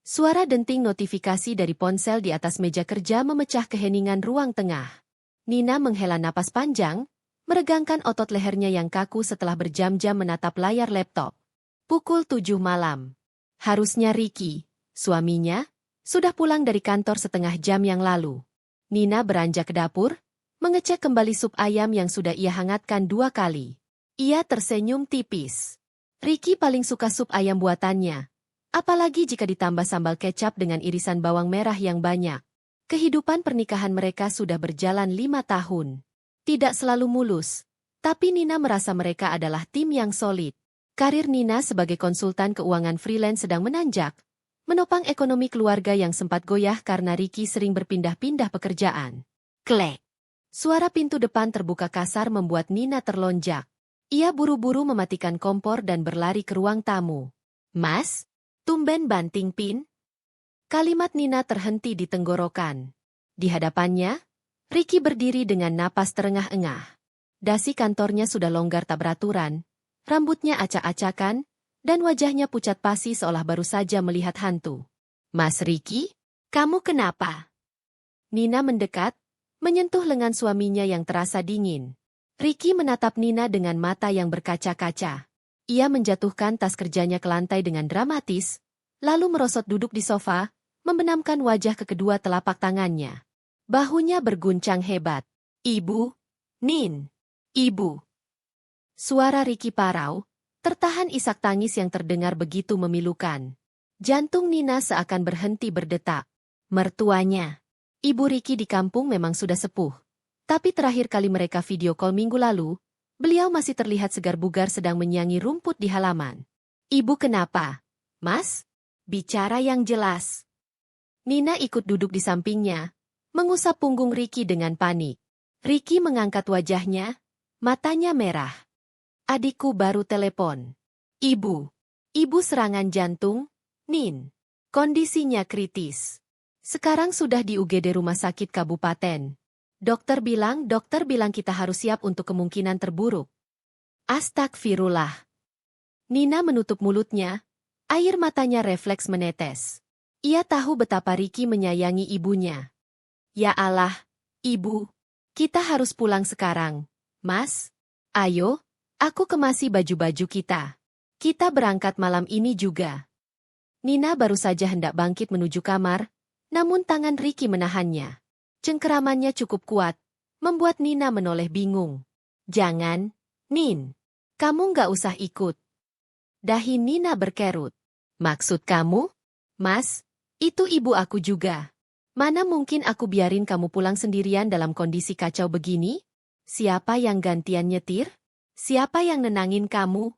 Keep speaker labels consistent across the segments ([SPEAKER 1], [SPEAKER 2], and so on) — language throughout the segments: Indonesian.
[SPEAKER 1] Suara denting notifikasi dari ponsel di atas meja kerja memecah keheningan ruang tengah. Nina menghela napas panjang, meregangkan otot lehernya yang kaku setelah berjam-jam menatap layar laptop. Pukul 7 malam. Harusnya Ricky, suaminya, sudah pulang dari kantor setengah jam yang lalu. Nina beranjak ke dapur, mengecek kembali sup ayam yang sudah ia hangatkan 2 kali. Ia tersenyum tipis. Ricky paling suka sup ayam buatannya. Apalagi jika ditambah sambal kecap dengan irisan bawang merah yang banyak. Kehidupan pernikahan mereka sudah berjalan 5 tahun. Tidak selalu mulus, tapi Nina merasa mereka adalah tim yang solid. Karir Nina sebagai konsultan keuangan freelance sedang menanjak, menopang ekonomi keluarga yang sempat goyah karena Ricky sering berpindah-pindah pekerjaan. Klek! Suara pintu depan terbuka kasar membuat Nina terlonjak. Ia buru-buru mematikan kompor dan berlari ke ruang tamu. "Mas? Tumben banting pin?" Kalimat Nina terhenti di tenggorokan. Di hadapannya, Ricky berdiri dengan napas terengah-engah. Dasi kantornya sudah longgar tak beraturan, rambutnya acak-acakan, dan wajahnya pucat pasi seolah baru saja melihat hantu. "Mas Ricky, kamu kenapa?" Nina mendekat, menyentuh lengan suaminya yang terasa dingin. Ricky menatap Nina dengan mata yang berkaca-kaca. Ia menjatuhkan tas kerjanya ke lantai dengan dramatis, lalu merosot duduk di sofa, membenamkan wajah ke kedua telapak tangannya. Bahunya berguncang hebat. "Ibu, Nin, Ibu." Suara Ricky parau, tertahan isak tangis yang terdengar begitu memilukan. Jantung Nina seakan berhenti berdetak. Mertuanya. Ibu Ricky di kampung memang sudah sepuh. Tapi terakhir kali mereka video call minggu lalu, beliau masih terlihat segar bugar sedang menyangi rumput di halaman. "Ibu kenapa? Mas? Bicara yang jelas." Nina ikut duduk di sampingnya, mengusap punggung Ricky dengan panik. Ricky mengangkat wajahnya, matanya merah. "Adikku baru telepon. Ibu. Ibu serangan jantung, Nin. Kondisinya kritis. Sekarang sudah di UGD Rumah Sakit Kabupaten. Dokter bilang kita harus siap untuk kemungkinan terburuk." Astagfirullah. Nina menutup mulutnya, air matanya refleks menetes. Ia tahu betapa Ricky menyayangi ibunya. "Ya Allah, Ibu. Kita harus pulang sekarang. Mas, ayo, aku kemasi baju-baju kita. Kita berangkat malam ini juga." Nina baru saja hendak bangkit menuju kamar, namun tangan Ricky menahannya. Cengkeramannya cukup kuat, membuat Nina menoleh bingung. "Jangan, Nin. Kamu nggak usah ikut." Dahi Nina berkerut. "Maksud kamu? Mas, itu ibu aku juga. Mana mungkin aku biarin kamu pulang sendirian dalam kondisi kacau begini? Siapa yang gantian nyetir? Siapa yang nenangin kamu?"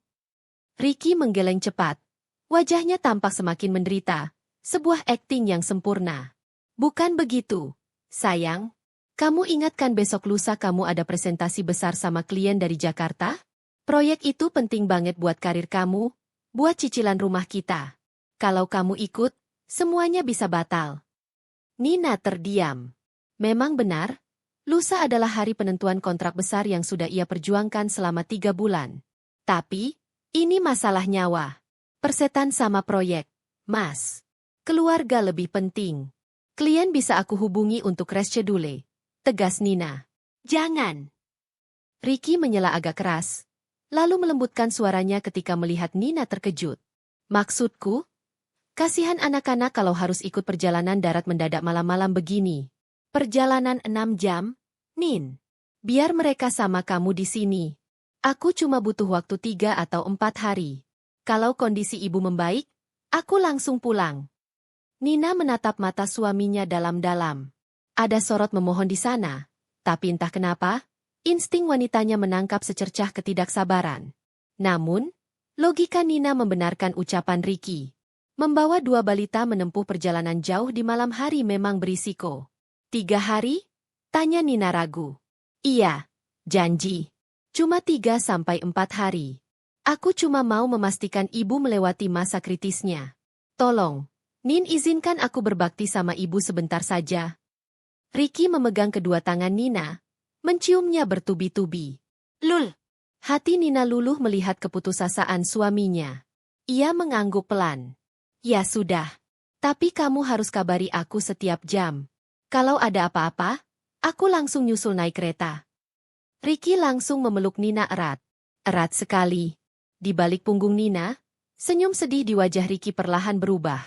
[SPEAKER 1] Ricky menggeleng cepat. Wajahnya tampak semakin menderita, sebuah akting yang sempurna. "Bukan begitu, sayang. Kamu ingat kan besok lusa kamu ada presentasi besar sama klien dari Jakarta? Proyek itu penting banget buat karir kamu, buat cicilan rumah kita. Kalau kamu ikut, semuanya bisa batal." Nina terdiam. Memang benar, lusa adalah hari penentuan kontrak besar yang sudah ia perjuangkan selama 3 bulan. Tapi, ini masalah nyawa. Persetan sama proyek, Mas. Keluarga lebih penting. "Klien bisa aku hubungi untuk reschedule," tegas Nina. "Jangan." Ricky menyela agak keras, lalu melembutkan suaranya ketika melihat Nina terkejut. "Maksudku? Kasihan anak-anak kalau harus ikut perjalanan darat mendadak malam-malam begini. Perjalanan 6 jam, Nin. Biar mereka sama kamu di sini. Aku cuma butuh waktu 3 atau 4 hari. Kalau kondisi ibu membaik, aku langsung pulang." Nina menatap mata suaminya dalam-dalam. Ada sorot memohon di sana, tapi entah kenapa, insting wanitanya menangkap secercah ketidaksabaran. Namun, logika Nina membenarkan ucapan Ricky. Membawa 2 balita menempuh perjalanan jauh di malam hari memang berisiko. 3 hari? Tanya Nina ragu. "Iya, janji. Cuma 3 sampai 4 hari. Aku cuma mau memastikan ibu melewati masa kritisnya. Tolong, Nin izinkan aku berbakti sama ibu sebentar saja." Ricky memegang kedua tangan Nina, menciumnya bertubi-tubi. "Lul." Hati Nina luluh melihat keputusasaan suaminya. Ia mengangguk pelan. "Ya sudah. Tapi kamu harus kabari aku setiap jam. Kalau ada apa-apa, aku langsung nyusul naik kereta. Ricky langsung memeluk Nina erat. Erat sekali. Di balik punggung Nina, senyum sedih di wajah Ricky perlahan berubah.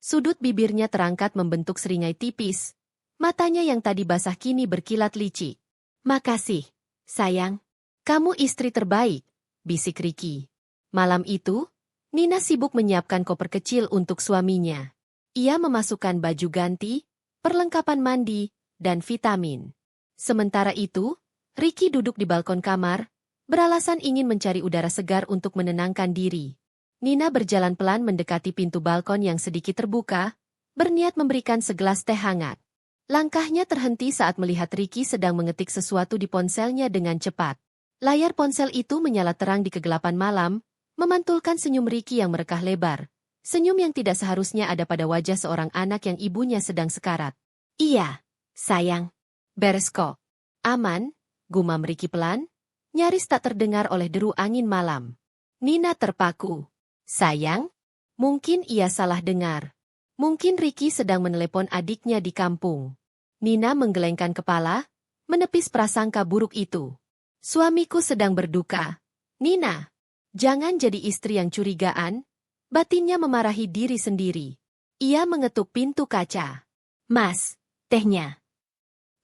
[SPEAKER 1] Sudut bibirnya terangkat membentuk seringai tipis. Matanya yang tadi basah kini berkilat licik. Makasih, sayang. Kamu istri terbaik, bisik Ricky. Malam itu, Nina sibuk menyiapkan koper kecil untuk suaminya. Ia memasukkan baju ganti, perlengkapan mandi, dan vitamin. Sementara itu, Ricky duduk di balkon kamar, beralasan ingin mencari udara segar untuk menenangkan diri. Nina berjalan pelan mendekati pintu balkon yang sedikit terbuka, berniat memberikan segelas teh hangat. Langkahnya terhenti saat melihat Ricky sedang mengetik sesuatu di ponselnya dengan cepat. Layar ponsel itu menyala terang di kegelapan malam, memantulkan senyum Ricky yang merekah lebar. Senyum yang tidak seharusnya ada pada wajah seorang anak yang ibunya sedang sekarat. Iya, sayang. Beres kok. Aman, gumam Ricky pelan, nyaris tak terdengar oleh deru angin malam. Nina terpaku. Sayang? Mungkin ia salah dengar. Mungkin Ricky sedang menelepon adiknya di kampung. Nina menggelengkan kepala, menepis prasangka buruk itu. Suamiku sedang berduka. Nina, jangan jadi istri yang curigaan. Batinnya memarahi diri sendiri. Ia mengetuk pintu kaca. Mas, tehnya.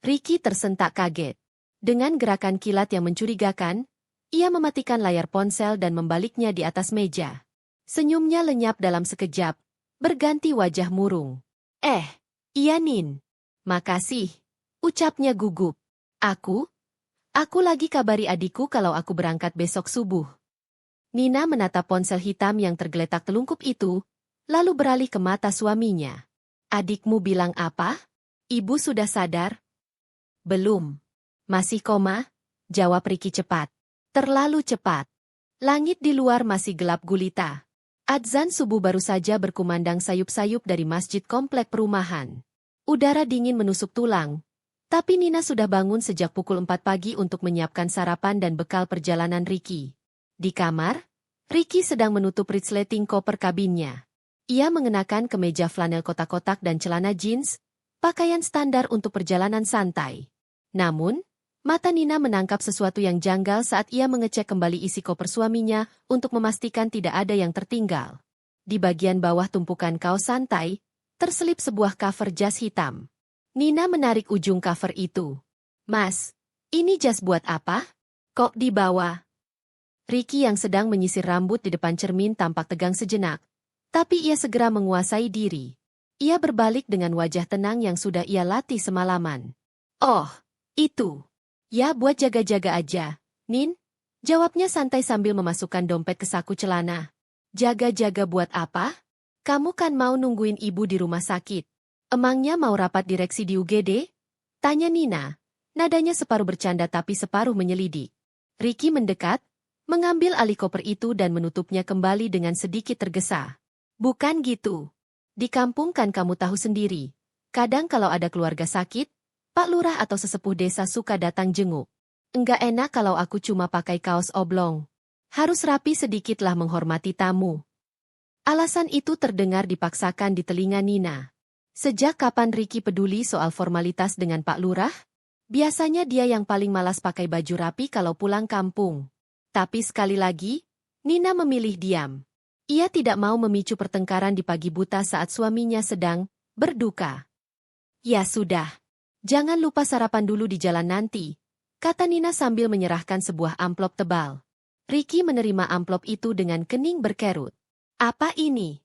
[SPEAKER 1] Ricky tersentak kaget. Dengan gerakan kilat yang mencurigakan, ia mematikan layar ponsel dan membaliknya di atas meja. Senyumnya lenyap dalam sekejap, berganti wajah murung. Iya Nin. Makasih, ucapnya gugup. Aku lagi kabari adikku kalau aku berangkat besok subuh. Nina menatap ponsel hitam yang tergeletak telungkup itu, lalu beralih ke mata suaminya. Adikmu bilang apa? Ibu sudah sadar? Belum. Masih koma? Jawab Ricky cepat. Terlalu cepat. Langit di luar masih gelap gulita. Adzan subuh baru saja berkumandang sayup-sayup dari masjid komplek perumahan. Udara dingin menusuk tulang, tapi Nina sudah bangun sejak pukul 4 pagi untuk menyiapkan sarapan dan bekal perjalanan Ricky. Di kamar, Ricky sedang menutup resleting koper kabinnya. Ia mengenakan kemeja flanel kotak-kotak dan celana jeans, pakaian standar untuk perjalanan santai. Namun, mata Nina menangkap sesuatu yang janggal saat ia mengecek kembali isi koper suaminya untuk memastikan tidak ada yang tertinggal. Di bagian bawah tumpukan kaos santai, terselip sebuah cover jas hitam. Nina menarik ujung cover itu. Mas, ini jas buat apa? Kok dibawa? Ricky yang sedang menyisir rambut di depan cermin tampak tegang sejenak, tapi ia segera menguasai diri. Ia berbalik dengan wajah tenang yang sudah ia latih semalaman. Oh, itu. Ya buat jaga-jaga aja, Nin. Jawabnya santai sambil memasukkan dompet ke saku celana. Jaga-jaga buat apa? Kamu kan mau nungguin ibu di rumah sakit. Emangnya mau rapat direksi di UGD? Tanya Nina. Nadanya separuh bercanda tapi separuh menyelidik. Ricky mendekat, mengambil alih koper itu dan menutupnya kembali dengan sedikit tergesa. Bukan gitu. Di kampung kan kamu tahu sendiri. Kadang kalau ada keluarga sakit, Pak Lurah atau sesepuh desa suka datang jenguk. Enggak enak kalau aku cuma pakai kaos oblong. Harus rapi sedikitlah menghormati tamu. Alasan itu terdengar dipaksakan di telinga Nina. Sejak kapan Ricky peduli soal formalitas dengan Pak Lurah? Biasanya dia yang paling malas pakai baju rapi kalau pulang kampung. Tapi sekali lagi, Nina memilih diam. Ia tidak mau memicu pertengkaran di pagi buta saat suaminya sedang berduka. Ya sudah. Jangan lupa sarapan dulu di jalan nanti, kata Nina sambil menyerahkan sebuah amplop tebal. Ricky menerima amplop itu dengan kening berkerut. Apa ini?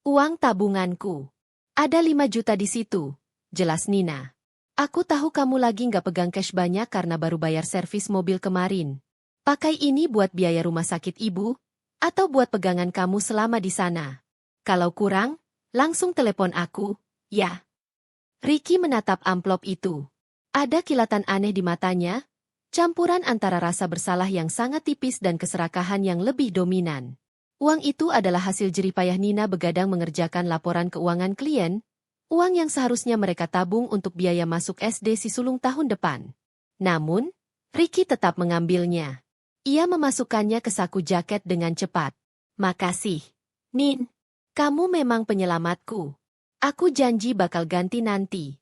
[SPEAKER 1] Uang tabunganku. Ada 5 juta di situ, jelas Nina. Aku tahu kamu lagi nggak pegang cash banyak karena baru bayar servis mobil kemarin. Pakai ini buat biaya rumah sakit ibu, atau buat pegangan kamu selama di sana. Kalau kurang, langsung telepon aku, ya. Ricky menatap amplop itu. Ada kilatan aneh di matanya, campuran antara rasa bersalah yang sangat tipis dan keserakahan yang lebih dominan. Uang itu adalah hasil jeripayah Nina begadang mengerjakan laporan keuangan klien, uang yang seharusnya mereka tabung untuk biaya masuk SD si sulung tahun depan. Namun, Ricky tetap mengambilnya. Ia memasukkannya ke saku jaket dengan cepat. Makasih, Nin. Kamu memang penyelamatku. Aku janji bakal ganti nanti.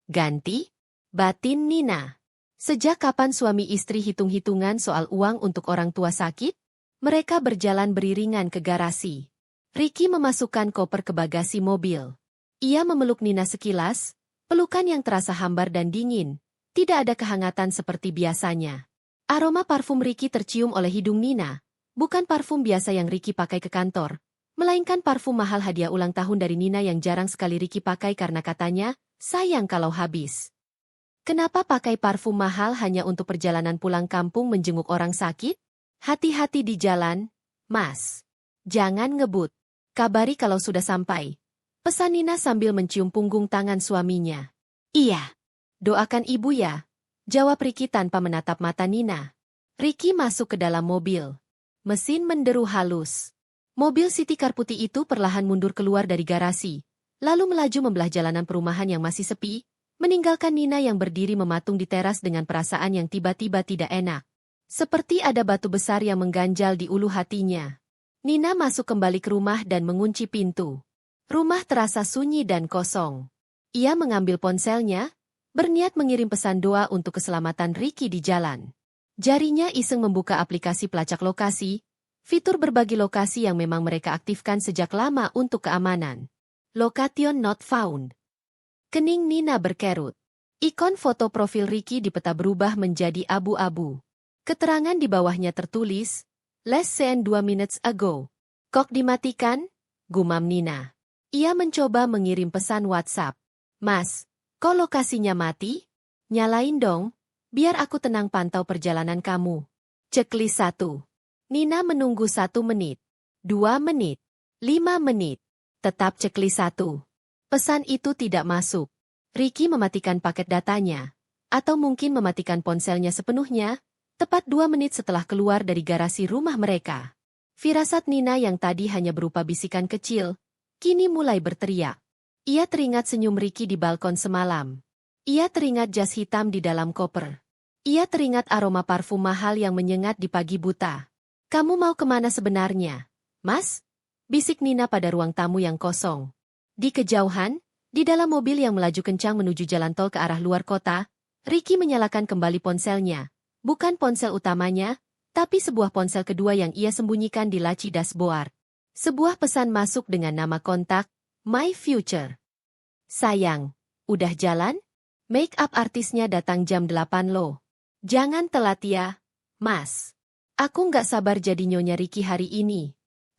[SPEAKER 1] Ganti? Batin Nina. Sejak kapan suami istri hitung-hitungan soal uang untuk orang tua sakit? Mereka berjalan beriringan ke garasi. Ricky memasukkan koper ke bagasi mobil. Ia memeluk Nina sekilas, pelukan yang terasa hambar dan dingin. Tidak ada kehangatan seperti biasanya. Aroma parfum Ricky tercium oleh hidung Nina, bukan parfum biasa yang Ricky pakai ke kantor, melainkan parfum mahal hadiah ulang tahun dari Nina yang jarang sekali Ricky pakai karena katanya, sayang kalau habis. Kenapa pakai parfum mahal hanya untuk perjalanan pulang kampung menjenguk orang sakit? Hati-hati di jalan, Mas. Jangan ngebut. Kabari kalau sudah sampai. Pesan Nina sambil mencium punggung tangan suaminya. Iya. Doakan ibu ya. Jawab Ricky tanpa menatap mata Nina. Ricky masuk ke dalam mobil. Mesin menderu halus. Mobil City Car putih itu perlahan mundur keluar dari garasi, lalu melaju membelah jalanan perumahan yang masih sepi, meninggalkan Nina yang berdiri mematung di teras dengan perasaan yang tiba-tiba tidak enak. Seperti ada batu besar yang mengganjal di ulu hatinya. Nina masuk kembali ke rumah dan mengunci pintu. Rumah terasa sunyi dan kosong. Ia mengambil ponselnya, berniat mengirim pesan doa untuk keselamatan Ricky di jalan. Jarinya iseng membuka aplikasi pelacak lokasi, fitur berbagi lokasi yang memang mereka aktifkan sejak lama untuk keamanan. Location not found. Kening Nina berkerut. Ikon foto profil Ricky di peta berubah menjadi abu-abu. Keterangan di bawahnya tertulis, "Less than 2 minutes ago." Kok dimatikan? Gumam Nina. Ia mencoba mengirim pesan WhatsApp. Mas, kok lokasinya mati? Nyalain dong, biar aku tenang pantau perjalanan kamu. Checklist 1. Nina menunggu 1 menit. 2 menit. 5 menit. Tetap checklist 1. Pesan itu tidak masuk. Ricky mematikan paket datanya. Atau mungkin mematikan ponselnya sepenuhnya, tepat 2 menit setelah keluar dari garasi rumah mereka. Firasat Nina yang tadi hanya berupa bisikan kecil, kini mulai berteriak. Ia teringat senyum Ricky di balkon semalam. Ia teringat jas hitam di dalam koper. Ia teringat aroma parfum mahal yang menyengat di pagi buta. Kamu mau kemana sebenarnya, Mas? Bisik Nina pada ruang tamu yang kosong. Di kejauhan, di dalam mobil yang melaju kencang menuju jalan tol ke arah luar kota, Ricky menyalakan kembali ponselnya. Bukan ponsel utamanya, tapi sebuah ponsel kedua yang ia sembunyikan di laci dashboard. Sebuah pesan masuk dengan nama kontak, My Future. Sayang, udah jalan? Make up artisnya datang jam 8 loh. Jangan telat ya, Mas. Aku nggak sabar jadi nyonya Ricky hari ini.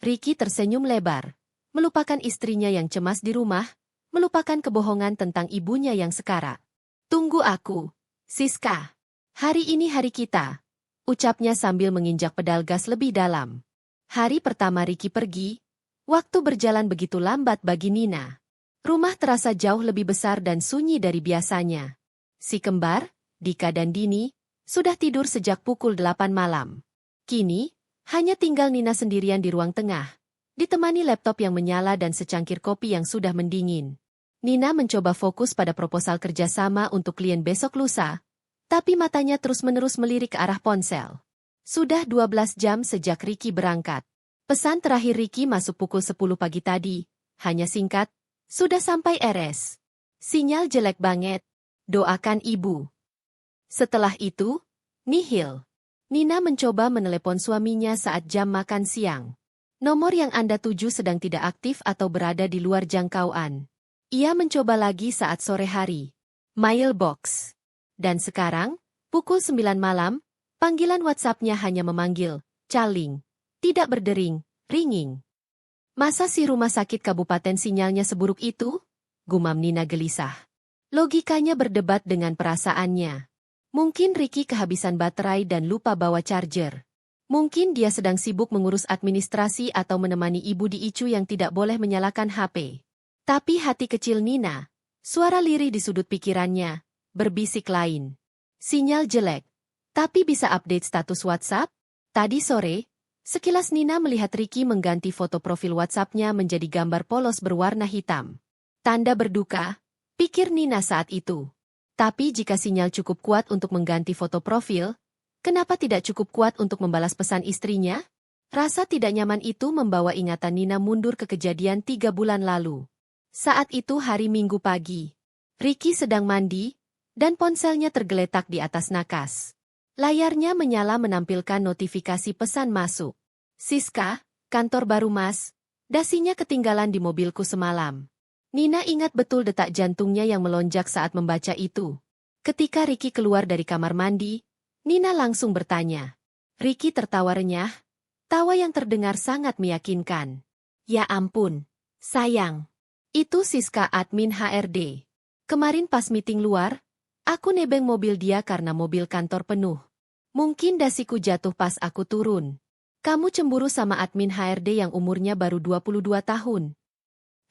[SPEAKER 1] Ricky tersenyum lebar, melupakan istrinya yang cemas di rumah, melupakan kebohongan tentang ibunya yang sekarat. Tunggu aku, Siska. Hari ini hari kita. Ucapnya sambil menginjak pedal gas lebih dalam. Hari pertama Ricky pergi, waktu berjalan begitu lambat bagi Nina. Rumah terasa jauh lebih besar dan sunyi dari biasanya. Si kembar, Dika dan Dini, sudah tidur sejak pukul 8 malam. Kini, hanya tinggal Nina sendirian di ruang tengah, ditemani laptop yang menyala dan secangkir kopi yang sudah mendingin. Nina mencoba fokus pada proposal kerjasama untuk klien besok lusa, tapi matanya terus-menerus melirik ke arah ponsel. Sudah 12 jam sejak Ricky berangkat. Pesan terakhir Ricky masuk pukul 10 pagi tadi, hanya singkat, sudah sampai RS. Sinyal jelek banget. Doakan ibu. Setelah itu, nihil. Nina mencoba menelepon suaminya saat jam makan siang. Nomor yang Anda tuju sedang tidak aktif atau berada di luar jangkauan. Ia mencoba lagi saat sore hari. Mailbox. Dan sekarang, pukul 9 malam, panggilan WhatsApp-nya hanya memanggil, calling. Tidak berdering, ringing. Masa si rumah sakit kabupaten sinyalnya seburuk itu? Gumam Nina gelisah. Logikanya berdebat dengan perasaannya. Mungkin Ricky kehabisan baterai dan lupa bawa charger. Mungkin dia sedang sibuk mengurus administrasi atau menemani ibu di ICU yang tidak boleh menyalakan HP. Tapi hati kecil Nina, suara lirih di sudut pikirannya, berbisik lain. Sinyal jelek. Tapi bisa update status WhatsApp? Tadi sore, sekilas Nina melihat Ricky mengganti foto profil WhatsApp-nya menjadi gambar polos berwarna hitam. Tanda berduka, pikir Nina saat itu. Tapi jika sinyal cukup kuat untuk mengganti foto profil, kenapa tidak cukup kuat untuk membalas pesan istrinya? Rasa tidak nyaman itu membawa ingatan Nina mundur ke kejadian 3 bulan lalu. Saat itu hari Minggu pagi. Ricky sedang mandi, dan ponselnya tergeletak di atas nakas. Layarnya menyala menampilkan notifikasi pesan masuk. Siska, kantor baru Mas. Dasinya ketinggalan di mobilku semalam. Nina ingat betul detak jantungnya yang melonjak saat membaca itu. Ketika Ricky keluar dari kamar mandi, Nina langsung bertanya. Ricky tertawa renyah, tawa yang terdengar sangat meyakinkan. Ya ampun, sayang. Itu Siska admin HRD. Kemarin pas meeting luar, aku nebeng mobil dia karena mobil kantor penuh. Mungkin dasiku jatuh pas aku turun. Kamu cemburu sama admin HRD yang umurnya baru 22 tahun.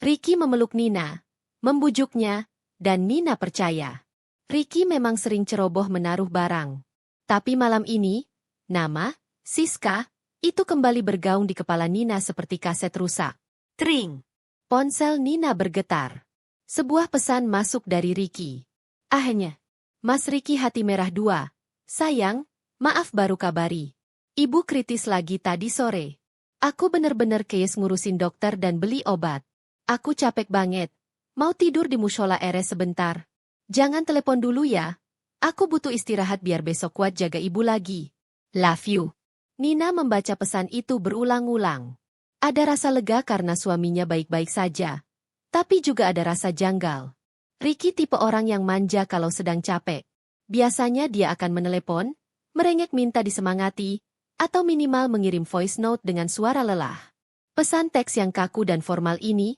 [SPEAKER 1] Ricky memeluk Nina, membujuknya, dan Nina percaya. Ricky memang sering ceroboh menaruh barang. Tapi malam ini, nama, Siska, itu kembali bergaung di kepala Nina seperti kaset rusak. Tring! Ponsel Nina bergetar. Sebuah pesan masuk dari Ricky. Ahnya. Mas Ricky hati merah 2. Sayang, maaf baru kabari. Ibu kritis lagi tadi sore. Aku bener-bener kees ngurusin dokter dan beli obat. Aku capek banget. Mau tidur di mushola sebentar. Jangan telepon dulu ya. Aku butuh istirahat biar besok kuat jaga ibu lagi. Love you. Nina membaca pesan itu berulang-ulang. Ada rasa lega karena suaminya baik-baik saja. Tapi juga ada rasa janggal. Ricky tipe orang yang manja kalau sedang capek. Biasanya dia akan menelepon, merengek minta disemangati, atau minimal mengirim voice note dengan suara lelah. Pesan teks yang kaku dan formal ini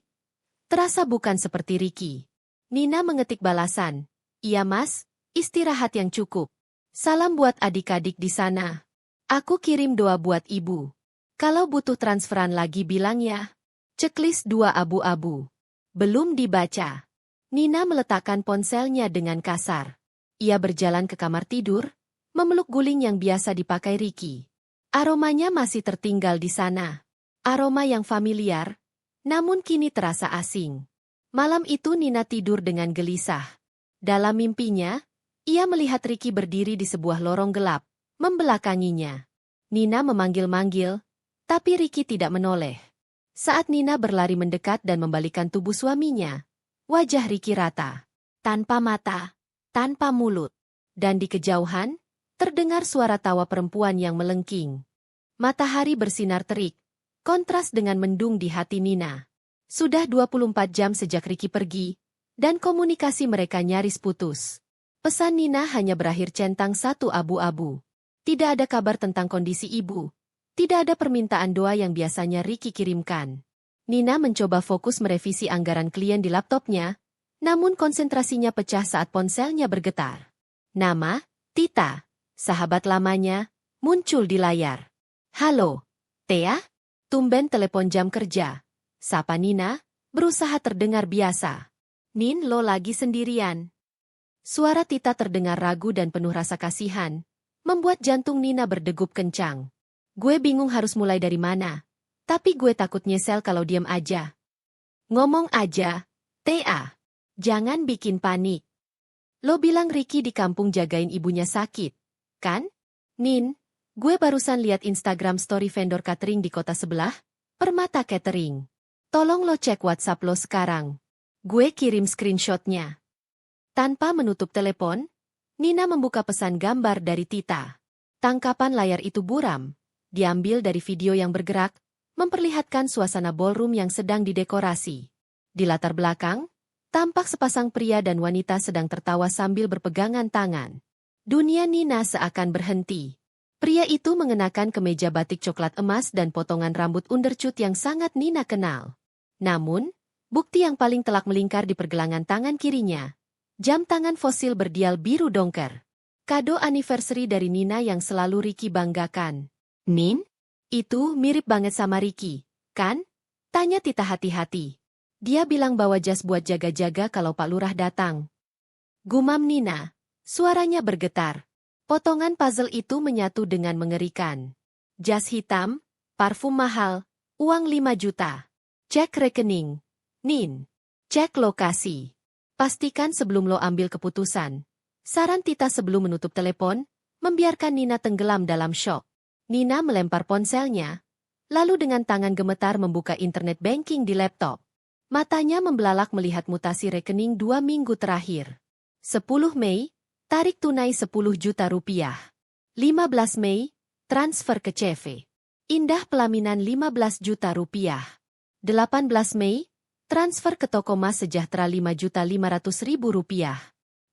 [SPEAKER 1] terasa bukan seperti Ricky. Nina mengetik balasan, "Iya mas, istirahat yang cukup. Salam buat adik-adik di sana. Aku kirim doa buat ibu. Kalau butuh transferan lagi bilang ya." Checklist 2 abu-abu. Belum dibaca. Nina meletakkan ponselnya dengan kasar. Ia berjalan ke kamar tidur, memeluk guling yang biasa dipakai Ricky. Aromanya masih tertinggal di sana. Aroma yang familiar, namun kini terasa asing. Malam itu Nina tidur dengan gelisah. Dalam mimpinya, ia melihat Ricky berdiri di sebuah lorong gelap, membelakanginya. Nina memanggil-manggil, tapi Ricky tidak menoleh. Saat Nina berlari mendekat dan membalikan tubuh suaminya, wajah Ricky rata, tanpa mata, tanpa mulut. Dan di kejauhan, terdengar suara tawa perempuan yang melengking. Matahari bersinar terik, kontras dengan mendung di hati Nina. Sudah 24 jam sejak Ricky pergi, dan komunikasi mereka nyaris putus. Pesan Nina hanya berakhir centang 1 abu-abu. Tidak ada kabar tentang kondisi ibu. Tidak ada permintaan doa yang biasanya Ricky kirimkan. Nina mencoba fokus merevisi anggaran klien di laptopnya, namun konsentrasinya pecah saat ponselnya bergetar. Nama, Tita, sahabat lamanya, muncul di layar. Halo, Thea? Tumben telepon jam kerja. Sapa Nina, berusaha terdengar biasa. Nin, lo lagi sendirian. Suara Tita terdengar ragu dan penuh rasa kasihan, membuat jantung Nina berdegup kencang. Gue bingung harus mulai dari mana, tapi gue takut nyesel kalau diam aja. Ngomong aja, Thea. Jangan bikin panik. Lo bilang Ricky di kampung jagain ibunya sakit, kan? Nin, gue barusan lihat Instagram story vendor catering di kota sebelah, Permata Catering. Tolong lo cek WhatsApp lo sekarang. Gue kirim screenshotnya. Tanpa menutup telepon, Nina membuka pesan gambar dari Tita. Tangkapan layar itu buram, diambil dari video yang bergerak, memperlihatkan suasana ballroom yang sedang didekorasi. Di latar belakang, tampak sepasang pria dan wanita sedang tertawa sambil berpegangan tangan. Dunia Nina seakan berhenti. Pria itu mengenakan kemeja batik coklat emas dan potongan rambut undercut yang sangat Nina kenal. Namun, bukti yang paling telak melingkar di pergelangan tangan kirinya. Jam tangan fosil berdial biru dongker. Kado anniversary dari Nina yang selalu Ricky banggakan. Nin? Itu mirip banget sama Ricky, kan? Tanya Tita hati-hati. Dia bilang bawa jas buat jaga-jaga kalau Pak Lurah datang. Gumam Nina. Suaranya bergetar. Potongan puzzle itu menyatu dengan mengerikan. Jas hitam, parfum mahal, uang 5 juta. Cek rekening. Nin. Cek lokasi. Pastikan sebelum lo ambil keputusan. Saran Tita sebelum menutup telepon, membiarkan Nina tenggelam dalam syok. Nina melempar ponselnya, lalu dengan tangan gemetar membuka internet banking di laptop. Matanya membelalak melihat mutasi rekening 2 minggu terakhir. 10 Mei, tarik tunai 10 juta rupiah. 15 Mei, transfer ke CV. Indah pelaminan 15 juta rupiah. 18 Mei, transfer ke toko Mas Sejahtera 5.500.000 rupiah.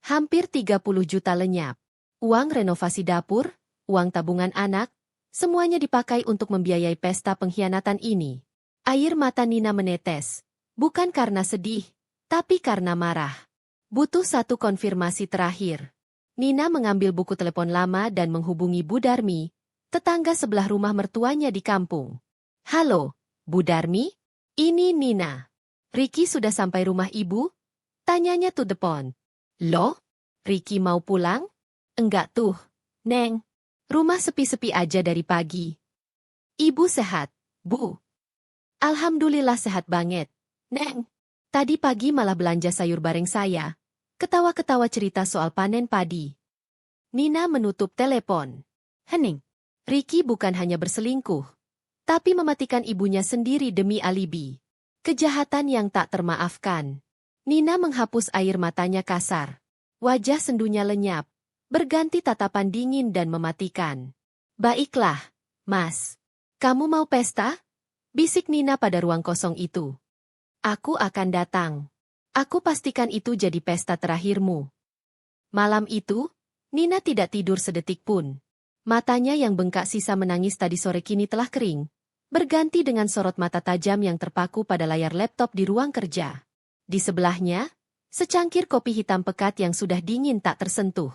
[SPEAKER 1] Hampir 30 juta lenyap. Uang renovasi dapur, uang tabungan anak, semuanya dipakai untuk membiayai pesta pengkhianatan ini. Air mata Nina menetes. Bukan karena sedih, tapi karena marah. Butuh satu konfirmasi terakhir. Nina mengambil buku telepon lama dan menghubungi Bu Darmi, tetangga sebelah rumah mertuanya di kampung. Halo, Bu Darmi? Ini Nina. Ricky sudah sampai rumah ibu? Tanyanya to the point. Loh? Ricky mau pulang? Enggak tuh, Neng. Rumah sepi-sepi aja dari pagi. Ibu sehat, Bu. Alhamdulillah sehat banget. Neng, tadi pagi malah belanja sayur bareng saya. Ketawa-ketawa cerita soal panen padi. Nina menutup telepon. Hening. Ricky bukan hanya berselingkuh, tapi mematikan ibunya sendiri demi alibi. Kejahatan yang tak termaafkan. Nina menghapus air matanya kasar. Wajah sendunya lenyap, berganti tatapan dingin dan mematikan. Baiklah, Mas. Kamu mau pesta? Bisik Nina pada ruang kosong itu. Aku akan datang. Aku pastikan itu jadi pesta terakhirmu. Malam itu, Nina tidak tidur sedetik pun. Matanya yang bengkak sisa menangis tadi sore kini telah kering, berganti dengan sorot mata tajam yang terpaku pada layar laptop di ruang kerja. Di sebelahnya, secangkir kopi hitam pekat yang sudah dingin tak tersentuh.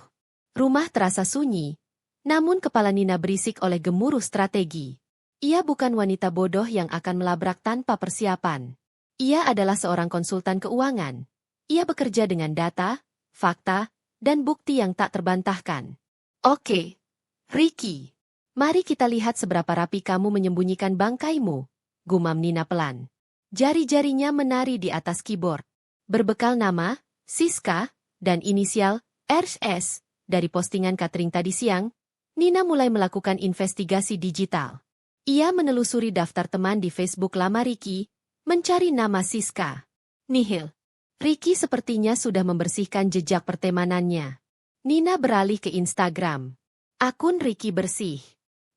[SPEAKER 1] Rumah terasa sunyi, namun kepala Nina berisik oleh gemuruh strategi. Ia bukan wanita bodoh yang akan melabrak tanpa persiapan. Ia adalah seorang konsultan keuangan. Ia bekerja dengan data, fakta, dan bukti yang tak terbantahkan. Oke, Ricky. Mari kita lihat seberapa rapi kamu menyembunyikan bangkaimu, gumam Nina pelan. Jari-jarinya menari di atas keyboard. Berbekal nama, Siska, dan inisial, RS, dari postingan Catering tadi siang, Nina mulai melakukan investigasi digital. Ia menelusuri daftar teman di Facebook lama Ricky, mencari nama Siska. Nihil. Ricky sepertinya sudah membersihkan jejak pertemanannya. Nina beralih ke Instagram. Akun Ricky bersih.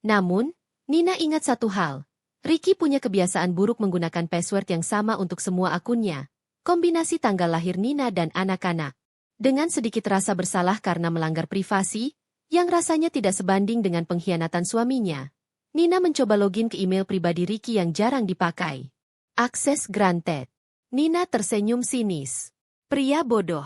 [SPEAKER 1] Namun, Nina ingat satu hal. Ricky punya kebiasaan buruk menggunakan password yang sama untuk semua akunnya. Kombinasi tanggal lahir Nina dan anak-anak. Dengan sedikit rasa bersalah karena melanggar privasi, yang rasanya tidak sebanding dengan pengkhianatan suaminya, Nina mencoba login ke email pribadi Ricky yang jarang dipakai. Akses granted. Nina tersenyum sinis. Pria bodoh.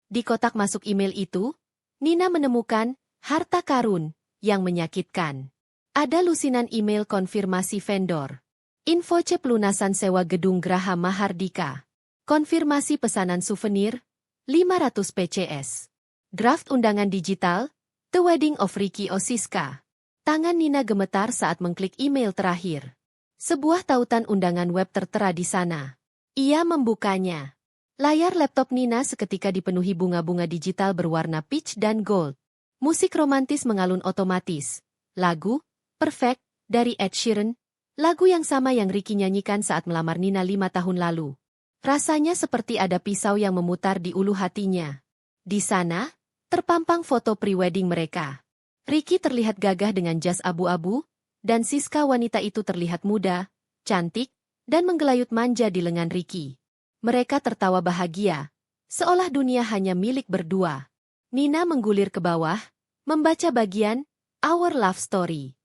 [SPEAKER 1] Di kotak masuk email itu, Nina menemukan harta karun yang menyakitkan. Ada lusinan email konfirmasi vendor. Info cek lunasan sewa gedung Graha Mahardika. Konfirmasi pesanan souvenir, 500 PCS. Draft undangan digital, The Wedding of Ricky Osiska. Tangan Nina gemetar saat mengklik email terakhir. Sebuah tautan undangan web tertera di sana. Ia membukanya. Layar laptop Nina seketika dipenuhi bunga-bunga digital berwarna peach dan gold. Musik romantis mengalun otomatis. Lagu, Perfect, dari Ed Sheeran, lagu yang sama yang Ricky nyanyikan saat melamar Nina 5 tahun lalu. Rasanya seperti ada pisau yang memutar di ulu hatinya. Di sana, terpampang foto pre-wedding mereka. Ricky terlihat gagah dengan jas abu-abu, dan Siska wanita itu terlihat muda, cantik, dan menggelayut manja di lengan Ricky. Mereka tertawa bahagia, seolah dunia hanya milik berdua. Nina menggulir ke bawah, membaca bagian, Our Love Story.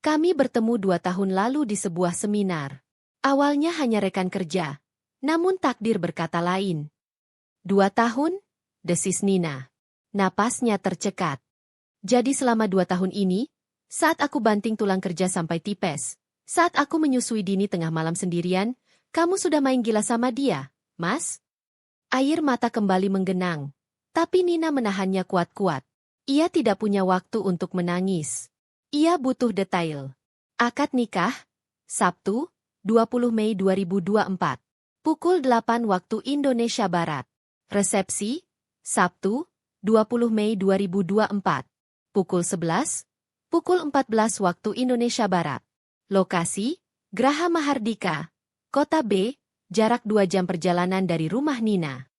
[SPEAKER 1] Kami bertemu 2 tahun lalu di sebuah seminar. Awalnya hanya rekan kerja, namun takdir berkata lain. 2 tahun? Desis Nina. Napasnya tercekat. Jadi selama 2 tahun ini, saat aku banting tulang kerja sampai tipes, saat aku menyusui Dini tengah malam sendirian, kamu sudah main gila sama dia, Mas? Air mata kembali menggenang, tapi Nina menahannya kuat-kuat. Ia tidak punya waktu untuk menangis. Ia butuh detail. Akad nikah, Sabtu, 20 Mei 2024. Pukul 8 waktu Indonesia Barat. Resepsi, Sabtu, 20 Mei 2024. Pukul 11, pukul 14 waktu Indonesia Barat. Lokasi, Graha Mahardika, Kota B, jarak 2 jam perjalanan dari rumah Nina.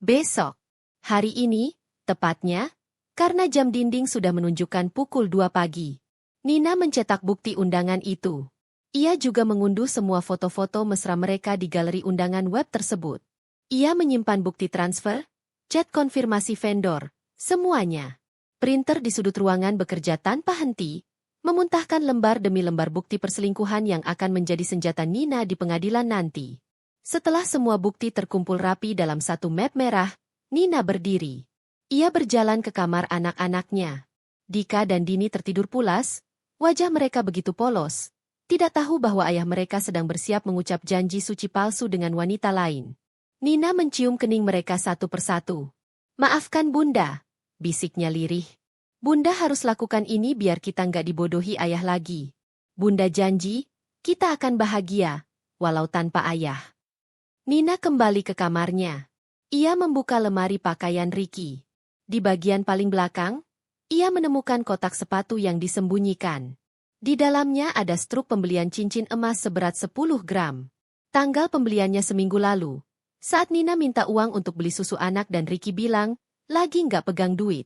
[SPEAKER 1] Besok, hari ini, tepatnya, karena jam dinding sudah menunjukkan pukul 2 pagi. Nina mencetak bukti undangan itu. Ia juga mengunduh semua foto-foto mesra mereka di galeri undangan web tersebut. Ia menyimpan bukti transfer, chat konfirmasi vendor, semuanya. Printer di sudut ruangan bekerja tanpa henti, memuntahkan lembar demi lembar bukti perselingkuhan yang akan menjadi senjata Nina di pengadilan nanti. Setelah semua bukti terkumpul rapi dalam satu map merah, Nina berdiri. Ia berjalan ke kamar anak-anaknya. Dika dan Dini tertidur pulas, wajah mereka begitu polos, tidak tahu bahwa ayah mereka sedang bersiap mengucap janji suci palsu dengan wanita lain. Nina mencium kening mereka satu persatu. "Maafkan Bunda," bisiknya lirih. "Bunda harus lakukan ini biar kita nggak dibodohi ayah lagi. Bunda janji, kita akan bahagia, walau tanpa ayah." Nina kembali ke kamarnya. Ia membuka lemari pakaian Ricky. Di bagian paling belakang, ia menemukan kotak sepatu yang disembunyikan. Di dalamnya ada struk pembelian cincin emas seberat 10 gram. Tanggal pembeliannya seminggu lalu. Saat Nina minta uang untuk beli susu anak dan Ricky bilang, lagi nggak pegang duit.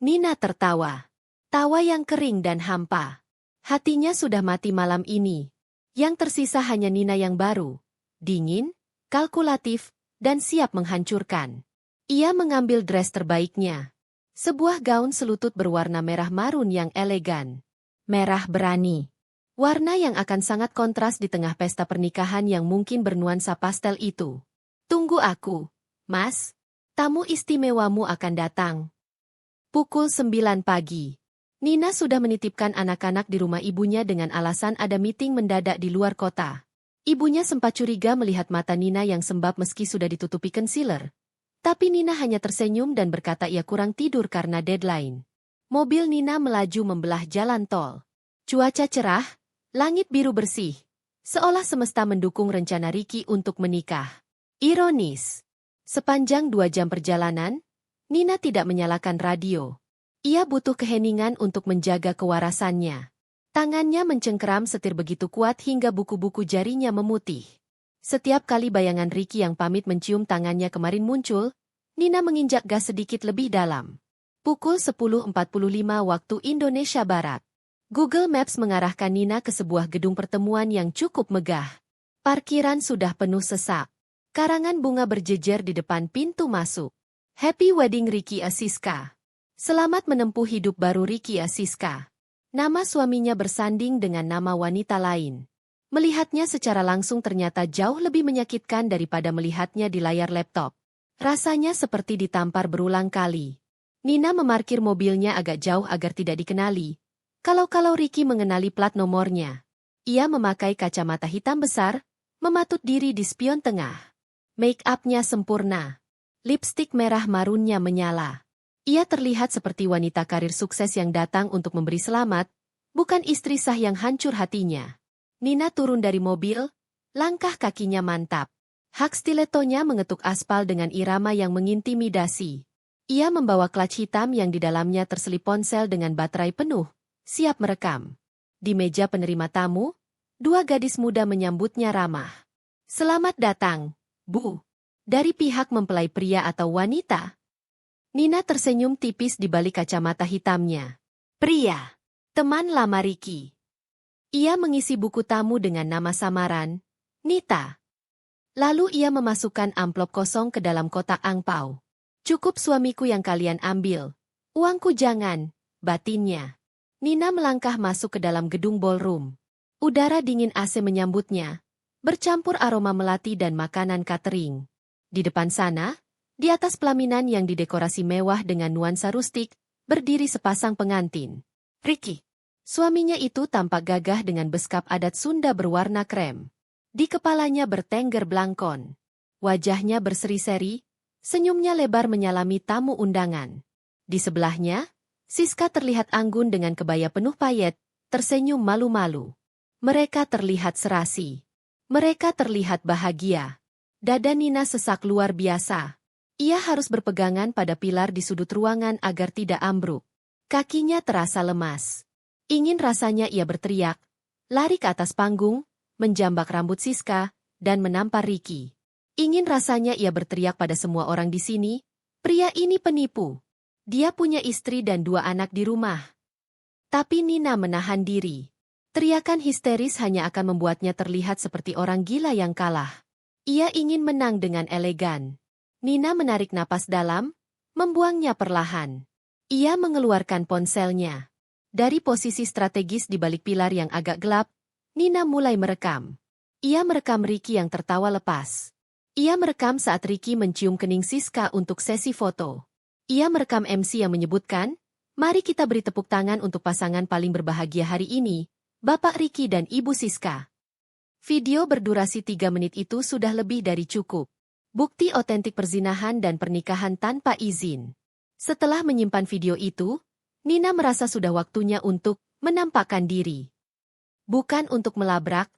[SPEAKER 1] Nina tertawa. Tawa yang kering dan hampa. Hatinya sudah mati malam ini. Yang tersisa hanya Nina yang baru. Dingin, kalkulatif, dan siap menghancurkan. Ia mengambil dress terbaiknya. Sebuah gaun selutut berwarna merah marun yang elegan. Merah berani. Warna yang akan sangat kontras di tengah pesta pernikahan yang mungkin bernuansa pastel itu. "Tunggu aku, Mas. Tamu istimewamu akan datang." Pukul 9 pagi. Nina sudah menitipkan anak-anak di rumah ibunya dengan alasan ada meeting mendadak di luar kota. Ibunya sempat curiga melihat mata Nina yang sembab meski sudah ditutupi concealer. Tapi Nina hanya tersenyum dan berkata ia kurang tidur karena deadline. Mobil Nina melaju membelah jalan tol. Cuaca cerah, langit biru bersih. Seolah semesta mendukung rencana Ricky untuk menikah. Ironis. Sepanjang 2 jam perjalanan, Nina tidak menyalakan radio. Ia butuh keheningan untuk menjaga kewarasannya. Tangannya mencengkeram setir begitu kuat hingga buku-buku jarinya memutih. Setiap kali bayangan Ricky yang pamit mencium tangannya kemarin muncul, Nina menginjak gas sedikit lebih dalam. Pukul 10.45 waktu Indonesia Barat. Google Maps mengarahkan Nina ke sebuah gedung pertemuan yang cukup megah. Parkiran sudah penuh sesak. Karangan bunga berjejer di depan pintu masuk. Happy Wedding Ricky Asiska. Selamat menempuh hidup baru Ricky Asiska. Nama suaminya bersanding dengan nama wanita lain. Melihatnya secara langsung ternyata jauh lebih menyakitkan daripada melihatnya di layar laptop. Rasanya seperti ditampar berulang kali. Nina memarkir mobilnya agak jauh agar tidak dikenali. Kalau Ricky mengenali plat nomornya. Ia memakai kacamata hitam besar, mematut diri di spion tengah. Make up-nya sempurna. Lipstik merah marunnya menyala. Ia terlihat seperti wanita karir sukses yang datang untuk memberi selamat, bukan istri sah yang hancur hatinya. Nina turun dari mobil, langkah kakinya mantap. Hak stilettonya mengetuk aspal dengan irama yang mengintimidasi. Ia membawa clutch hitam yang di dalamnya terselip ponsel dengan baterai penuh, siap merekam. Di meja penerima tamu, 2 gadis muda menyambutnya ramah. "Selamat datang, Bu." Dari pihak mempelai pria atau wanita? Nina tersenyum tipis di balik kacamata hitamnya. "Pria. Teman lama Ricky." Ia mengisi buku tamu dengan nama samaran, Nita. Lalu ia memasukkan amplop kosong ke dalam kotak angpau. "Cukup suamiku yang kalian ambil. Uangku jangan," batinnya. Nina melangkah masuk ke dalam gedung ballroom. Udara dingin AC menyambutnya, bercampur aroma melati dan makanan catering. Di depan sana, di atas pelaminan yang didekorasi mewah dengan nuansa rustik, berdiri sepasang pengantin. Ricky. Suaminya itu tampak gagah dengan beskap adat Sunda berwarna krem. Di kepalanya bertengger blangkon. Wajahnya berseri-seri, senyumnya lebar menyalami tamu undangan. Di sebelahnya, Siska terlihat anggun dengan kebaya penuh payet, tersenyum malu-malu. Mereka terlihat serasi. Mereka terlihat bahagia. Dada Nina sesak luar biasa. Ia harus berpegangan pada pilar di sudut ruangan agar tidak ambruk. Kakinya terasa lemas. Ingin rasanya ia berteriak, lari ke atas panggung, menjambak rambut Siska, dan menampar Ricky. Ingin rasanya ia berteriak pada semua orang di sini, pria ini penipu. Dia punya istri dan 2 anak di rumah. Tapi Nina menahan diri. Teriakan histeris hanya akan membuatnya terlihat seperti orang gila yang kalah. Ia ingin menang dengan elegan. Nina menarik napas dalam, membuangnya perlahan. Ia mengeluarkan ponselnya. Dari posisi strategis di balik pilar yang agak gelap, Nina mulai merekam. Ia merekam Ricky yang tertawa lepas. Ia merekam saat Ricky mencium kening Siska untuk sesi foto. Ia merekam MC yang menyebutkan, "Mari kita beri tepuk tangan untuk pasangan paling berbahagia hari ini, Bapak Ricky dan Ibu Siska." Video berdurasi 3 menit itu sudah lebih dari cukup. Bukti otentik perzinahan dan pernikahan tanpa izin. Setelah menyimpan video itu, Nina merasa sudah waktunya untuk menampakkan diri. Bukan untuk melabrak,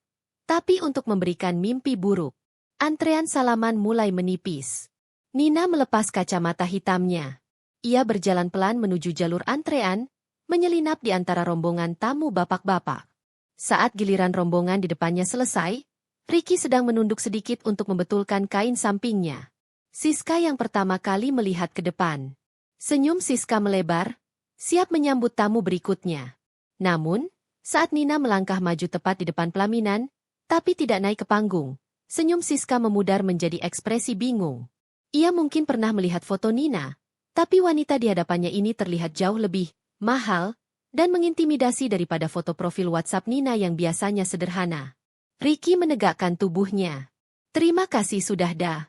[SPEAKER 1] tapi untuk memberikan mimpi buruk. Antrean salaman mulai menipis. Nina melepas kacamata hitamnya. Ia berjalan pelan menuju jalur antrean, menyelinap di antara rombongan tamu bapak-bapak. Saat giliran rombongan di depannya selesai, Ricky sedang menunduk sedikit untuk membetulkan kain sampingnya. Siska yang pertama kali melihat ke depan. Senyum Siska melebar, siap menyambut tamu berikutnya. Namun, saat Nina melangkah maju tepat di depan pelaminan, tapi tidak naik ke panggung, senyum Siska memudar menjadi ekspresi bingung. Ia mungkin pernah melihat foto Nina, tapi wanita di hadapannya ini terlihat jauh lebih mahal dan mengintimidasi daripada foto profil WhatsApp Nina yang biasanya sederhana. Ricky menegakkan tubuhnya. "Terima kasih sudah dah."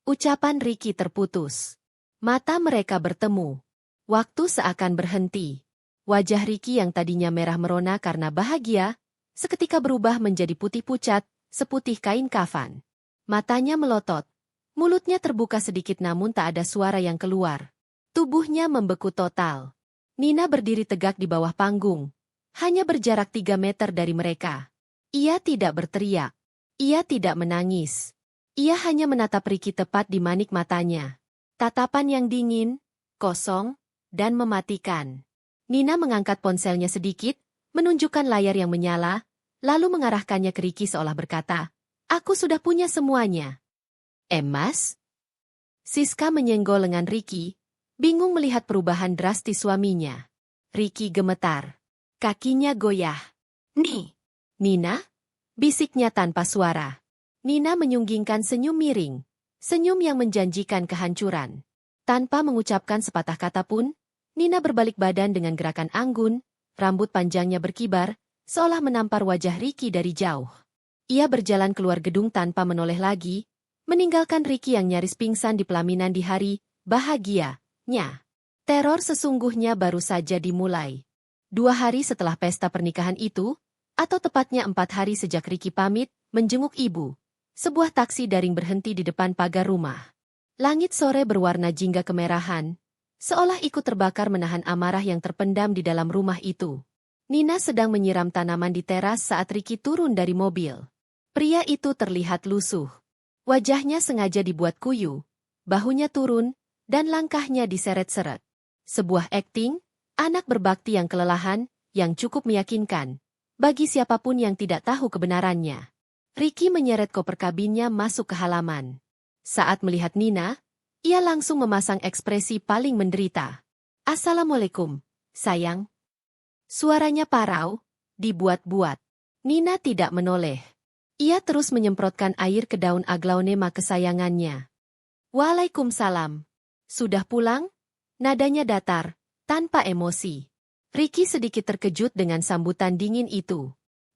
[SPEAKER 1] Ucapan Ricky terputus. Mata mereka bertemu. Waktu seakan berhenti. Wajah Ricky yang tadinya merah merona karena bahagia, seketika berubah menjadi putih pucat, seputih kain kafan. Matanya melotot. Mulutnya terbuka sedikit namun tak ada suara yang keluar. Tubuhnya membeku total. Nina berdiri tegak di bawah panggung. Hanya berjarak 3 meter dari mereka. Ia tidak berteriak. Ia tidak menangis. Ia hanya menatap Ricky tepat di manik matanya. Tatapan yang dingin, kosong, dan mematikan. Nina mengangkat ponselnya sedikit, menunjukkan layar yang menyala, lalu mengarahkannya ke Ricky seolah berkata, "Aku sudah punya semuanya." "Emas?" Siska menyenggol lengan Ricky, bingung melihat perubahan drastis suaminya. Ricky gemetar. Kakinya goyah. "Nina?" bisiknya tanpa suara. Nina menyunggingkan senyum miring. Senyum yang menjanjikan kehancuran. Tanpa mengucapkan sepatah kata pun, Nina berbalik badan dengan gerakan anggun, rambut panjangnya berkibar, seolah menampar wajah Ricky dari jauh. Ia berjalan keluar gedung tanpa menoleh lagi, meninggalkan Ricky yang nyaris pingsan di pelaminan di hari bahagianya. Teror sesungguhnya baru saja dimulai. 2 hari setelah pesta pernikahan itu, atau tepatnya 4 hari sejak Ricky pamit, menjenguk ibu. Sebuah taksi daring berhenti di depan pagar rumah. Langit sore berwarna jingga kemerahan, seolah ikut terbakar menahan amarah yang terpendam di dalam rumah itu. Nina sedang menyiram tanaman di teras saat Ricky turun dari mobil. Pria itu terlihat lusuh. Wajahnya sengaja dibuat kuyu, bahunya turun, dan langkahnya diseret-seret. Sebuah akting, anak berbakti yang kelelahan, yang cukup meyakinkan, bagi siapapun yang tidak tahu kebenarannya. Ricky menyeret koper kabinnya masuk ke halaman. Saat melihat Nina, ia langsung memasang ekspresi paling menderita. "Assalamualaikum, sayang." Suaranya parau, dibuat-buat. Nina tidak menoleh. Ia terus menyemprotkan air ke daun aglaonema kesayangannya. "Waalaikumsalam. Sudah pulang?" Nadanya datar, tanpa emosi. Ricky sedikit terkejut dengan sambutan dingin itu.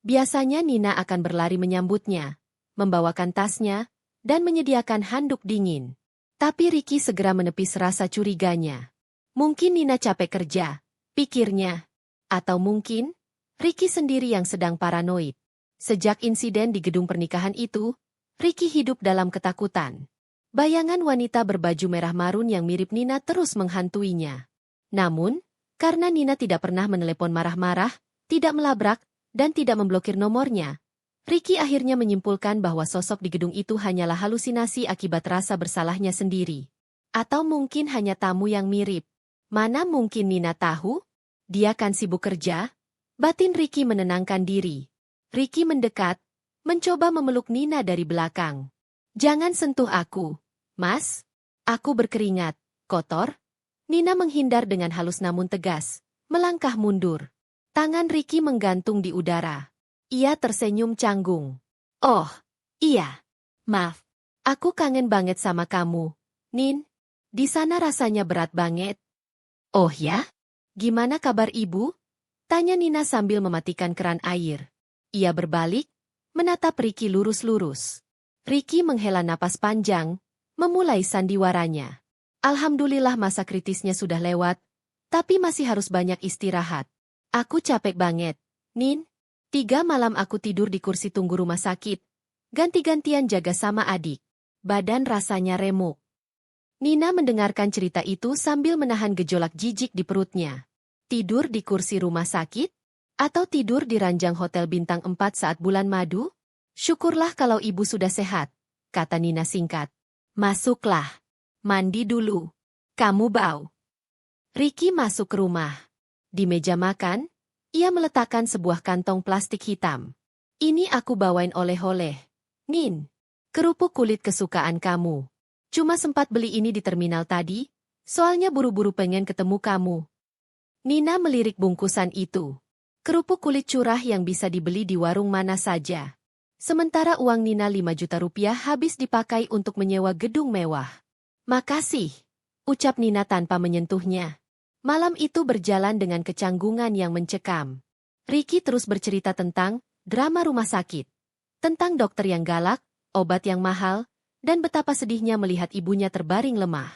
[SPEAKER 1] Biasanya Nina akan berlari menyambutnya, membawakan tasnya, dan menyediakan handuk dingin. Tapi Ricky segera menepis rasa curiganya. Mungkin Nina capek kerja, pikirnya. Atau mungkin, Ricky sendiri yang sedang paranoid. Sejak insiden di gedung pernikahan itu, Ricky hidup dalam ketakutan. Bayangan wanita berbaju merah marun yang mirip Nina terus menghantuinya. Namun, karena Nina tidak pernah menelepon marah-marah, tidak melabrak, dan tidak memblokir nomornya, Ricky akhirnya menyimpulkan bahwa sosok di gedung itu hanyalah halusinasi akibat rasa bersalahnya sendiri. Atau mungkin hanya tamu yang mirip. Mana mungkin Nina tahu? Dia kan sibuk kerja. Batin Ricky menenangkan diri. Ricky mendekat, mencoba memeluk Nina dari belakang. "Jangan sentuh aku, Mas. Aku berkeringat, kotor." Nina menghindar dengan halus namun tegas, melangkah mundur. Tangan Ricky menggantung di udara. Ia tersenyum canggung. "Oh, iya. Maaf. Aku kangen banget sama kamu, Nin. Di sana rasanya berat banget." "Oh ya? Gimana kabar ibu?" tanya Nina sambil mematikan keran air. Ia berbalik, menatap Ricky lurus-lurus. Ricky menghela napas panjang, memulai sandiwaranya. "Alhamdulillah masa kritisnya sudah lewat, tapi masih harus banyak istirahat. Aku capek banget, Nin. 3 malam aku tidur di kursi tunggu rumah sakit. Ganti-gantian jaga sama adik. Badan rasanya remuk." Nina mendengarkan cerita itu sambil menahan gejolak jijik di perutnya. Tidur di kursi rumah sakit? Atau tidur di ranjang hotel bintang 4 saat bulan madu? "Syukurlah kalau ibu sudah sehat," kata Nina singkat. "Masuklah. Mandi dulu. Kamu bau." Ricky masuk ke rumah. Di meja makan, ia meletakkan sebuah kantong plastik hitam. "Ini aku bawain oleh-oleh, Nin. Kerupuk kulit kesukaan kamu. Cuma sempat beli ini di terminal tadi, soalnya buru-buru pengen ketemu kamu." Nina melirik bungkusan itu. Kerupuk kulit curah yang bisa dibeli di warung mana saja. Sementara uang Nina 5 juta rupiah habis dipakai untuk menyewa gedung mewah. "Makasih," ucap Nina tanpa menyentuhnya. Malam itu berjalan dengan kecanggungan yang mencekam. Ricky terus bercerita tentang drama rumah sakit. Tentang dokter yang galak, obat yang mahal, dan betapa sedihnya melihat ibunya terbaring lemah.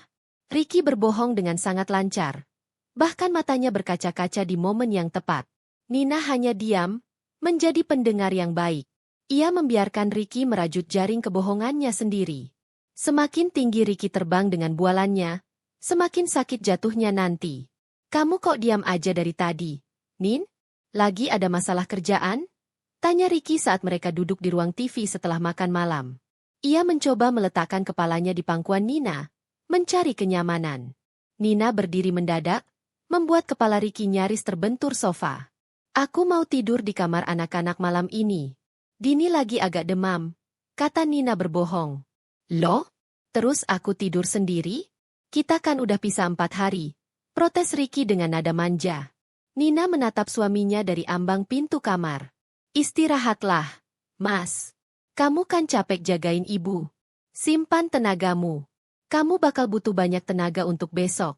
[SPEAKER 1] Ricky berbohong dengan sangat lancar. Bahkan matanya berkaca-kaca di momen yang tepat. Nina hanya diam, menjadi pendengar yang baik. Ia membiarkan Ricky merajut jaring kebohongannya sendiri. Semakin tinggi Ricky terbang dengan bualannya, semakin sakit jatuhnya nanti. "Kamu kok diam aja dari tadi, Nin? Lagi ada masalah kerjaan?" tanya Ricky saat mereka duduk di ruang TV setelah makan malam. Ia mencoba meletakkan kepalanya di pangkuan Nina, mencari kenyamanan. Nina berdiri mendadak, membuat kepala Ricky nyaris terbentur sofa. "Aku mau tidur di kamar anak-anak malam ini. Dini lagi agak demam," kata Nina berbohong. "Loh? Terus aku tidur sendiri? Kita kan udah pisah 4 hari," protes Ricky dengan nada manja. Nina menatap suaminya dari ambang pintu kamar. "Istirahatlah, Mas. Kamu kan capek jagain ibu. Simpan tenagamu. Kamu bakal butuh banyak tenaga untuk besok."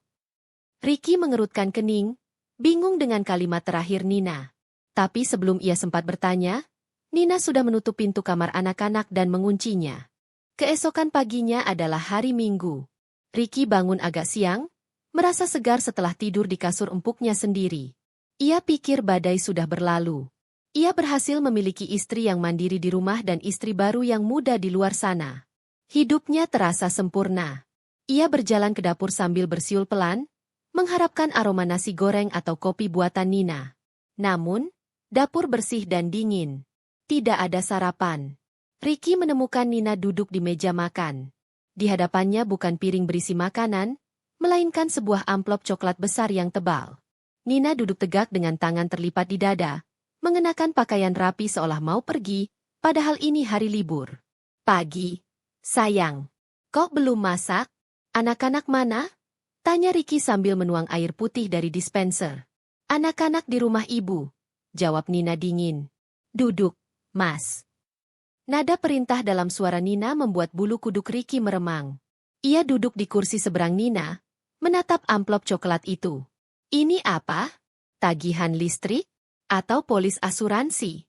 [SPEAKER 1] Ricky mengerutkan kening, bingung dengan kalimat terakhir Nina. Tapi sebelum ia sempat bertanya, Nina sudah menutup pintu kamar anak-anak dan menguncinya. Keesokan paginya adalah hari Minggu. Ricky bangun agak siang, merasa segar setelah tidur di kasur empuknya sendiri. Ia pikir badai sudah berlalu. Ia berhasil memiliki istri yang mandiri di rumah dan istri baru yang muda di luar sana. Hidupnya terasa sempurna. Ia berjalan ke dapur sambil bersiul pelan, mengharapkan aroma nasi goreng atau kopi buatan Nina. Namun, dapur bersih dan dingin. Tidak ada sarapan. Ricky menemukan Nina duduk di meja makan. Di hadapannya bukan piring berisi makanan, melainkan sebuah amplop coklat besar yang tebal. Nina duduk tegak dengan tangan terlipat di dada, mengenakan pakaian rapi seolah mau pergi, padahal ini hari libur. "Pagi, sayang. Kok belum masak? Anak-anak mana?" tanya Ricky sambil menuang air putih dari dispenser. "Anak-anak di rumah ibu," jawab Nina dingin. "Duduk, Mas." Nada perintah dalam suara Nina membuat bulu kuduk Ricky meremang. Ia duduk di kursi seberang Nina, menatap amplop coklat itu. "Ini apa? Tagihan listrik? Atau polis asuransi?"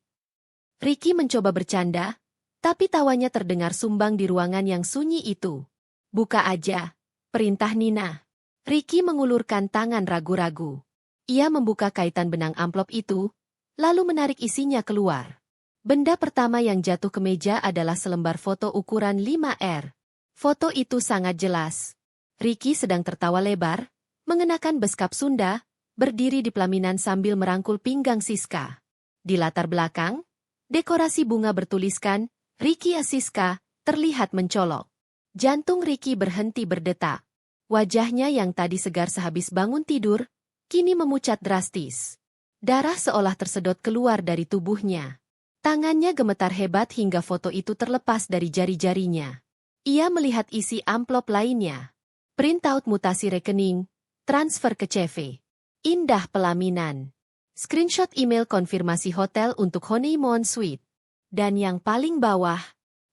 [SPEAKER 1] Ricky mencoba bercanda, tapi tawanya terdengar sumbang di ruangan yang sunyi itu. "Buka aja," perintah Nina. Ricky mengulurkan tangan ragu-ragu. Ia membuka kaitan benang amplop itu, lalu menarik isinya keluar. Benda pertama yang jatuh ke meja adalah selembar foto ukuran 5R. Foto itu sangat jelas. Ricky sedang tertawa lebar, mengenakan beskap Sunda, berdiri di pelaminan sambil merangkul pinggang Siska. Di latar belakang, dekorasi bunga bertuliskan, "Ricky Asiska," terlihat mencolok. Jantung Ricky berhenti berdetak. Wajahnya yang tadi segar sehabis bangun tidur, kini memucat drastis. Darah seolah tersedot keluar dari tubuhnya. Tangannya gemetar hebat hingga foto itu terlepas dari jari-jarinya. Ia melihat isi amplop lainnya. Printout mutasi rekening, transfer ke CV. Indah pelaminan. Screenshot email konfirmasi hotel untuk honeymoon suite. Dan yang paling bawah,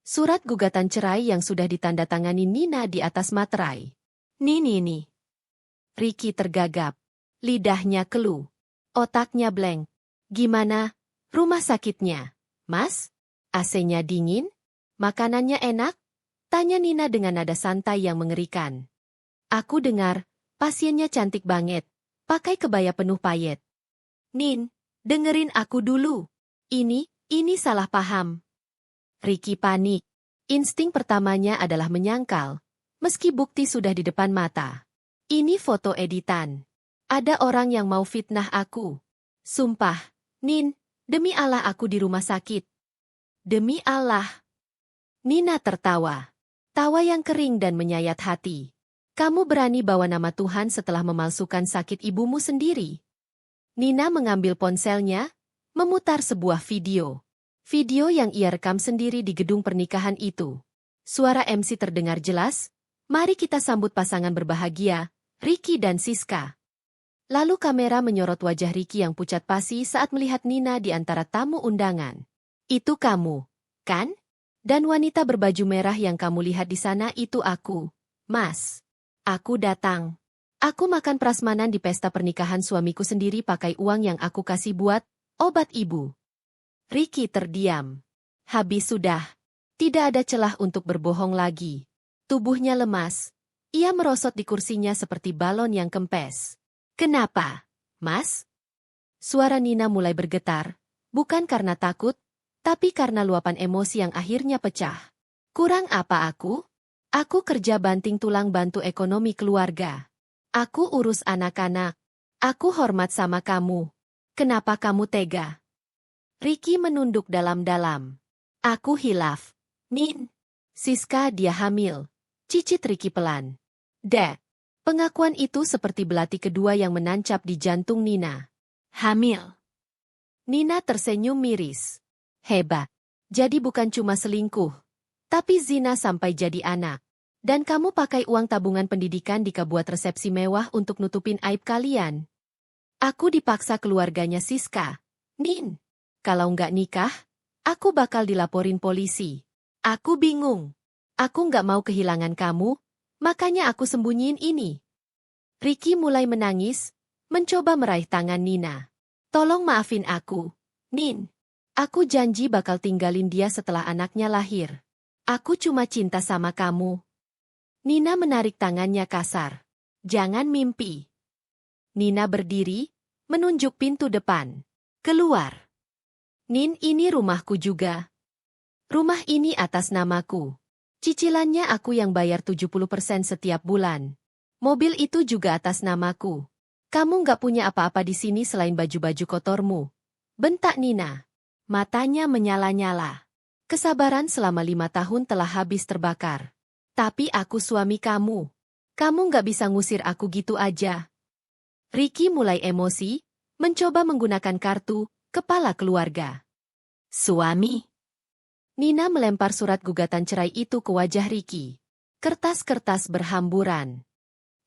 [SPEAKER 1] surat gugatan cerai yang sudah ditandatangani Nina di atas materai. Nini. Ricky tergagap. Lidahnya keluh. Otaknya blank. Gimana? Rumah sakitnya? Mas? AC-nya dingin? Makanannya enak? Tanya Nina dengan nada santai yang mengerikan. Aku dengar, pasiennya cantik banget. Pakai kebaya penuh payet. Nin, dengerin aku dulu. Ini salah paham. Ricky panik. Insting pertamanya adalah menyangkal. Meski bukti sudah di depan mata. Ini foto editan. Ada orang yang mau fitnah aku. Sumpah, Nin, demi Allah aku di rumah sakit. Demi Allah. Nina tertawa. Tawa yang kering dan menyayat hati. Kamu berani bawa nama Tuhan setelah memalsukan sakit ibumu sendiri? Nina mengambil ponselnya, memutar sebuah video. Video yang ia rekam sendiri di gedung pernikahan itu. Suara MC terdengar jelas. Mari kita sambut pasangan berbahagia, Ricky dan Siska. Lalu kamera menyorot wajah Ricky yang pucat pasi saat melihat Nina di antara tamu undangan. Itu kamu, kan? Dan wanita berbaju merah yang kamu lihat di sana itu aku, Mas. Aku datang. Aku makan prasmanan di pesta pernikahan suamiku sendiri pakai uang yang aku kasih buat obat ibu. Ricky terdiam. Habis sudah. Tidak ada celah untuk berbohong lagi. Tubuhnya lemas. Ia merosot di kursinya seperti balon yang kempes. Kenapa, Mas? Suara Nina mulai bergetar. Bukan karena takut, tapi karena luapan emosi yang akhirnya pecah. Kurang apa aku? Aku kerja banting tulang bantu ekonomi keluarga. Aku urus anak-anak. Aku hormat sama kamu. Kenapa kamu tega? Ricky menunduk dalam-dalam. Aku hilaf. Nin. Siska dia hamil. Cicit Ricky pelan. Dek. Pengakuan itu seperti belati kedua yang menancap di jantung Nina. Hamil. Nina tersenyum miris. Hebat. Jadi bukan cuma selingkuh, tapi zina sampai jadi anak. Dan kamu pakai uang tabungan pendidikan Dika buat resepsi mewah untuk nutupin aib kalian. Aku dipaksa keluarganya Siska. Nin, kalau nggak nikah, aku bakal dilaporin polisi. Aku bingung. Aku nggak mau kehilangan kamu, makanya aku sembunyiin ini. Ricky mulai menangis, mencoba meraih tangan Nina. Tolong maafin aku, Nin. Aku janji bakal tinggalin dia setelah anaknya lahir. Aku cuma cinta sama kamu. Nina menarik tangannya kasar. Jangan mimpi. Nina berdiri, menunjuk pintu depan. Keluar. Nin, ini rumahku juga. Rumah ini atas namaku. Cicilannya aku yang bayar 70% setiap bulan. Mobil itu juga atas namaku. Kamu nggak punya apa-apa di sini selain baju-baju kotormu. Bentak Nina. Matanya menyala-nyala. Kesabaran selama 5 tahun telah habis terbakar. Tapi aku suami kamu. Kamu nggak bisa ngusir aku gitu aja. Ricky mulai emosi, mencoba menggunakan kartu kepala keluarga. Suami. Nina melempar surat gugatan cerai itu ke wajah Ricky. Kertas-kertas berhamburan.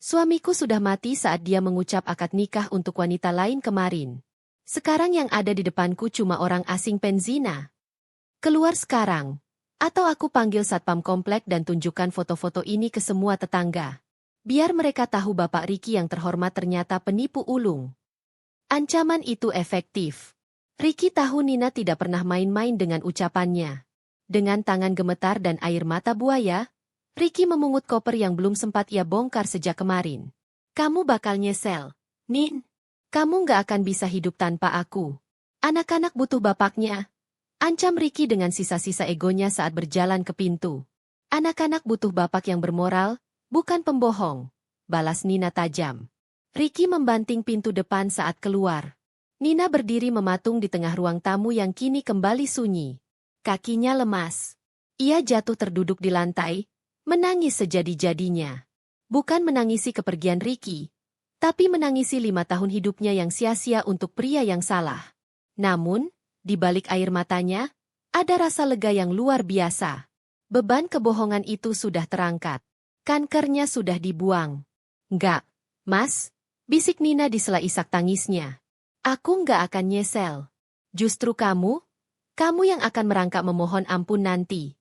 [SPEAKER 1] Suamiku sudah mati saat dia mengucap akad nikah untuk wanita lain kemarin. Sekarang yang ada di depanku cuma orang asing penzina. Keluar sekarang. Atau aku panggil satpam komplek dan tunjukkan foto-foto ini ke semua tetangga. Biar mereka tahu Bapak Ricky yang terhormat ternyata penipu ulung. Ancaman itu efektif. Ricky tahu Nina tidak pernah main-main dengan ucapannya. Dengan tangan gemetar dan air mata buaya, Ricky memungut koper yang belum sempat ia bongkar sejak kemarin. Kamu bakal nyesel, Nin. Kamu nggak akan bisa hidup tanpa aku. Anak-anak butuh bapaknya. Ancam Ricky dengan sisa-sisa egonya saat berjalan ke pintu. Anak-anak butuh bapak yang bermoral, bukan pembohong. Balas Nina tajam. Ricky membanting pintu depan saat keluar. Nina berdiri mematung di tengah ruang tamu yang kini kembali sunyi. Kakinya lemas. Ia jatuh terduduk di lantai, menangis sejadi-jadinya. Bukan menangisi kepergian Ricky, tapi menangisi 5 tahun hidupnya yang sia-sia untuk pria yang salah. Namun, Di balik air matanya, ada rasa lega yang luar biasa. Beban kebohongan itu sudah terangkat. Kankernya sudah dibuang. Enggak, Mas, bisik Nina di sela isak tangisnya. Aku nggak akan nyesel. Justru kamu yang akan merangkak memohon ampun nanti.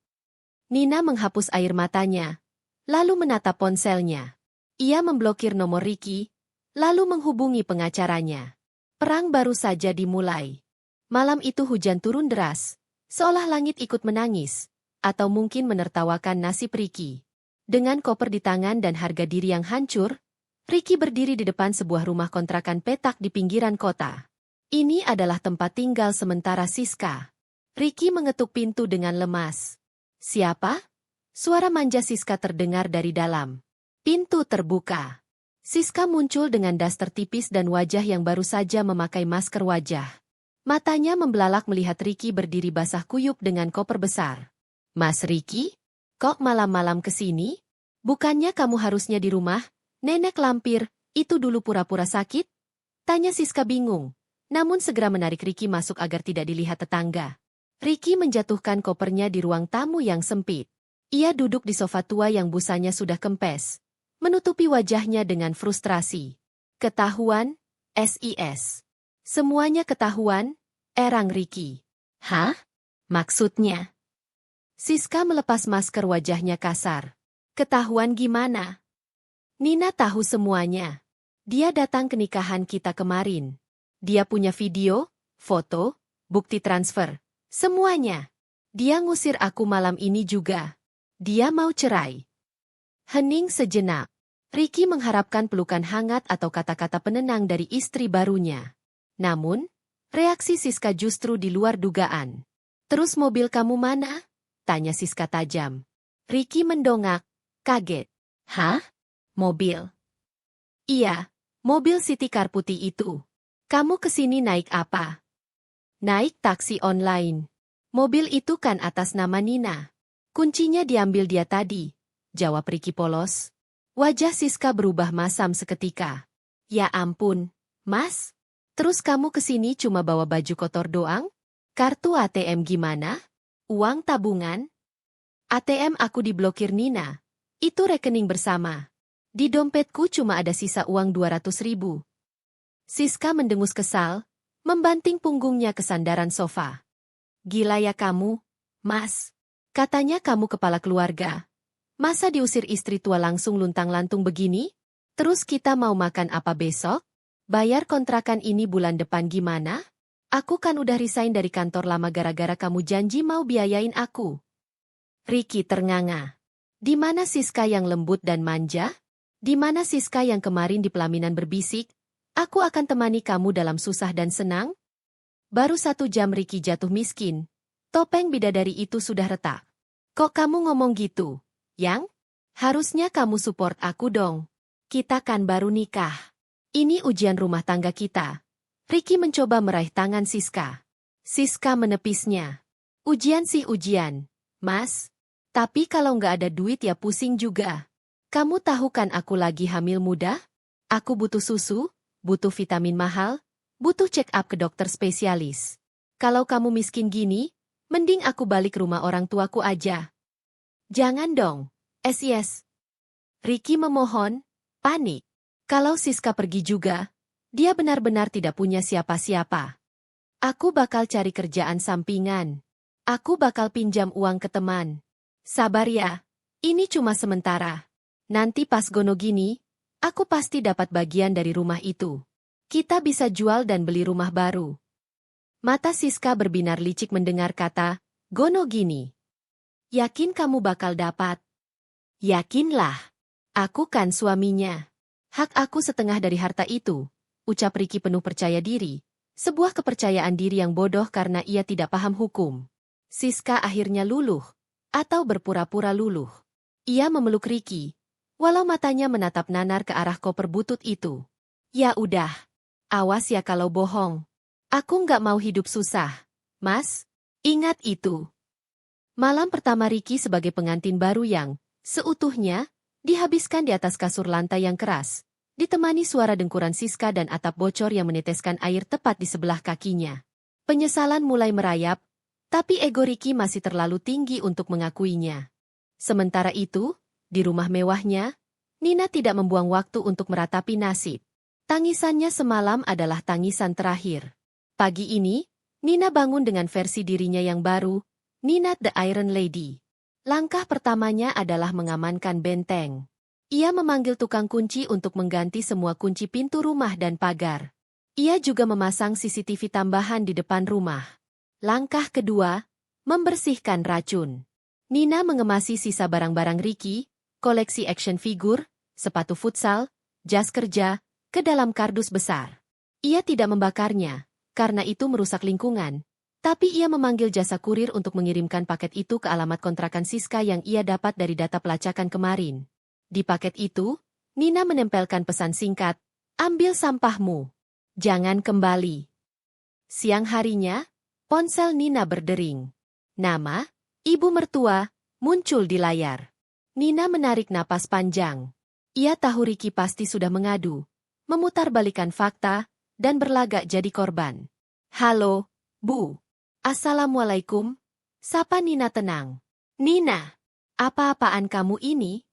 [SPEAKER 1] Nina menghapus air matanya, lalu menatap ponselnya. Ia memblokir nomor Ricky, lalu menghubungi pengacaranya. Perang baru saja dimulai. Malam itu hujan turun deras, seolah langit ikut menangis, atau mungkin menertawakan nasib Ricky. Dengan koper di tangan dan harga diri yang hancur, Ricky berdiri di depan sebuah rumah kontrakan petak di pinggiran kota. Ini adalah tempat tinggal sementara Siska. Ricky mengetuk pintu dengan lemas. Siapa? Suara manja Siska terdengar dari dalam. Pintu terbuka. Siska muncul dengan daster tipis dan wajah yang baru saja memakai masker wajah. Matanya membelalak melihat Ricky berdiri basah kuyup dengan koper besar. Mas Ricky? Kok malam-malam kesini? Bukannya kamu harusnya di rumah? Nenek lampir, itu dulu pura-pura sakit? Tanya Siska bingung, namun segera menarik Ricky masuk agar tidak dilihat tetangga. Ricky menjatuhkan kopernya di ruang tamu yang sempit. Ia duduk di sofa tua yang busanya sudah kempes, menutupi wajahnya dengan frustrasi. Ketahuan, SIS. Semuanya ketahuan, erang Ricky. Hah? Maksudnya? Siska melepas masker wajahnya kasar. Ketahuan gimana? Nina tahu semuanya. Dia datang ke nikahan kita kemarin. Dia punya video, foto, bukti transfer. Semuanya. Dia ngusir aku malam ini juga. Dia mau cerai. Hening sejenak. Ricky mengharapkan pelukan hangat atau kata-kata penenang dari istri barunya. Namun, reaksi Siska justru di luar dugaan. Terus mobil kamu mana? Tanya Siska tajam. Ricky mendongak, kaget. Hah? Mobil? Iya, mobil City Car putih itu. Kamu kesini naik apa? Naik taksi online. Mobil itu kan atas nama Nina. Kuncinya diambil dia tadi, jawab Ricky polos. Wajah Siska berubah masam seketika. Ya ampun, Mas. Terus kamu kesini cuma bawa baju kotor doang? Kartu ATM gimana? Uang tabungan? ATM aku diblokir Nina. Itu rekening bersama. Di dompetku cuma ada sisa uang 200.000. Siska mendengus kesal, membanting punggungnya ke sandaran sofa. Gila ya kamu, Mas. Katanya kamu kepala keluarga. Masa diusir istri tua langsung luntang-lantung begini? Terus kita mau makan apa besok? Bayar kontrakan ini bulan depan gimana? Aku kan udah resign dari kantor lama gara-gara kamu janji mau biayain aku. Ricky ternganga. Di mana Siska yang lembut dan manja? Di mana Siska yang kemarin di pelaminan berbisik? Aku akan temani kamu dalam susah dan senang? Baru 1 jam Ricky jatuh miskin. Topeng bidadari itu sudah retak. Kok kamu ngomong gitu, Yang? Harusnya kamu support aku dong. Kita kan baru nikah. Ini ujian rumah tangga kita. Ricky mencoba meraih tangan Siska. Siska menepisnya. Ujian sih ujian, Mas. Tapi kalau nggak ada duit ya pusing juga. Kamu tahu kan aku lagi hamil muda? Aku butuh susu, butuh vitamin mahal, butuh check up ke dokter spesialis. Kalau kamu miskin gini, mending aku balik rumah orang tuaku aja. Jangan dong, SIS. Ricky memohon, panik. Kalau Siska pergi juga, dia benar-benar tidak punya siapa-siapa. Aku bakal cari kerjaan sampingan. Aku bakal pinjam uang ke teman. Sabar ya, ini cuma sementara. Nanti pas gono gini, aku pasti dapat bagian dari rumah itu. Kita bisa jual dan beli rumah baru. Mata Siska berbinar licik mendengar kata, gono gini. Yakin kamu bakal dapat? Yakinlah. Aku kan suaminya. Hak aku setengah dari harta itu, ucap Ricky penuh percaya diri. Sebuah kepercayaan diri yang bodoh karena ia tidak paham hukum. Siska akhirnya luluh, atau berpura-pura luluh. Ia memeluk Ricky, walau matanya menatap nanar ke arah koper butut itu. Ya udah, awas ya kalau bohong. Aku nggak mau hidup susah, Mas. Ingat itu. Malam pertama Ricky sebagai pengantin baru yang, seutuhnya, dihabiskan di atas kasur lantai yang keras, ditemani suara dengkuran Siska dan atap bocor yang meneteskan air tepat di sebelah kakinya. Penyesalan mulai merayap, tapi ego Ricky masih terlalu tinggi untuk mengakuinya. Sementara itu, di rumah mewahnya, Nina tidak membuang waktu untuk meratapi nasib. Tangisannya semalam adalah tangisan terakhir. Pagi ini, Nina bangun dengan versi dirinya yang baru, Nina the Iron Lady. Langkah pertamanya adalah mengamankan benteng. Ia memanggil tukang kunci untuk mengganti semua kunci pintu rumah dan pagar. Ia juga memasang CCTV tambahan di depan rumah. Langkah kedua, membersihkan racun. Nina mengemasi sisa barang-barang Ricky, koleksi action figure, sepatu futsal, jas kerja, ke dalam kardus besar. Ia tidak membakarnya, karena itu merusak lingkungan. Tapi ia memanggil jasa kurir untuk mengirimkan paket itu ke alamat kontrakan Siska yang ia dapat dari data pelacakan kemarin. Di paket itu, Nina menempelkan pesan singkat, "Ambil sampahmu. Jangan kembali." Siang harinya, ponsel Nina berdering. Nama, ibu mertua, muncul di layar. Nina menarik napas panjang. Ia tahu Ricky pasti sudah mengadu, memutarbalikkan fakta, dan berlagak jadi korban. "Halo, Bu." "Assalamualaikum." Sapa Nina tenang. "Nina, apa-apaan kamu ini?"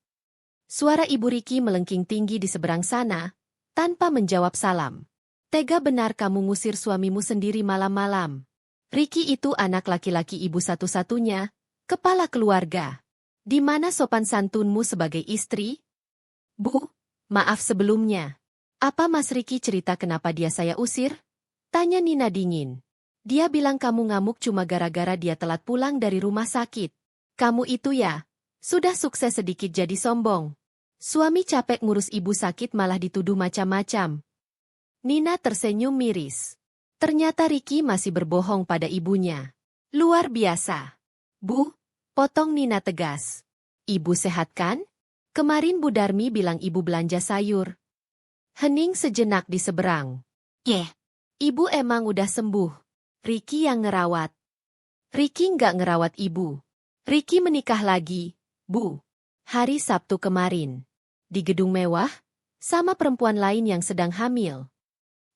[SPEAKER 1] Suara ibu Ricky melengking tinggi di seberang sana, tanpa menjawab salam. "Tega benar kamu ngusir suamimu sendiri malam-malam." Ricky itu anak laki-laki ibu satu-satunya, kepala keluarga. Di mana sopan santunmu sebagai istri? "Bu, maaf sebelumnya. Apa Mas Ricky cerita kenapa dia saya usir?" Tanya Nina dingin. "Dia bilang kamu ngamuk cuma gara-gara dia telat pulang dari rumah sakit. Kamu itu ya, sudah sukses sedikit jadi sombong. Suami capek ngurus ibu sakit malah dituduh macam-macam." Nina tersenyum miris. Ternyata Ricky masih berbohong pada ibunya. "Luar biasa." "Bu," potong Nina tegas. "Ibu sehat kan? Kemarin Bu Darmi bilang ibu belanja sayur." Hening sejenak di seberang. Ibu emang udah sembuh. Ricky yang ngerawat." "Ricky nggak ngerawat ibu. Ricky menikah lagi, Bu. Hari Sabtu kemarin. Di gedung mewah, sama perempuan lain yang sedang hamil."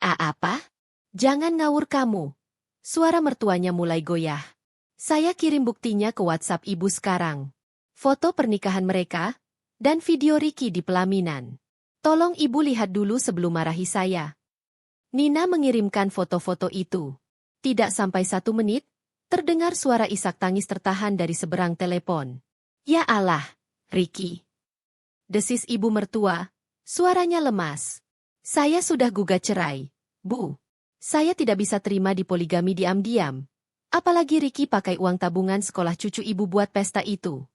[SPEAKER 1] Apa? Jangan ngawur kamu." Suara mertuanya mulai goyah. "Saya kirim buktinya ke WhatsApp ibu sekarang. Foto pernikahan mereka, dan video Ricky di pelaminan. Tolong ibu lihat dulu sebelum marahi saya." Nina mengirimkan foto-foto itu. Tidak sampai 1 menit, terdengar suara isak tangis tertahan dari seberang telepon. "Ya Allah, Ricky!" desis ibu mertua, suaranya lemas. "Saya sudah gugat cerai, Bu. Saya tidak bisa terima dipoligami diam-diam. Apalagi Ricky pakai uang tabungan sekolah cucu ibu buat pesta itu.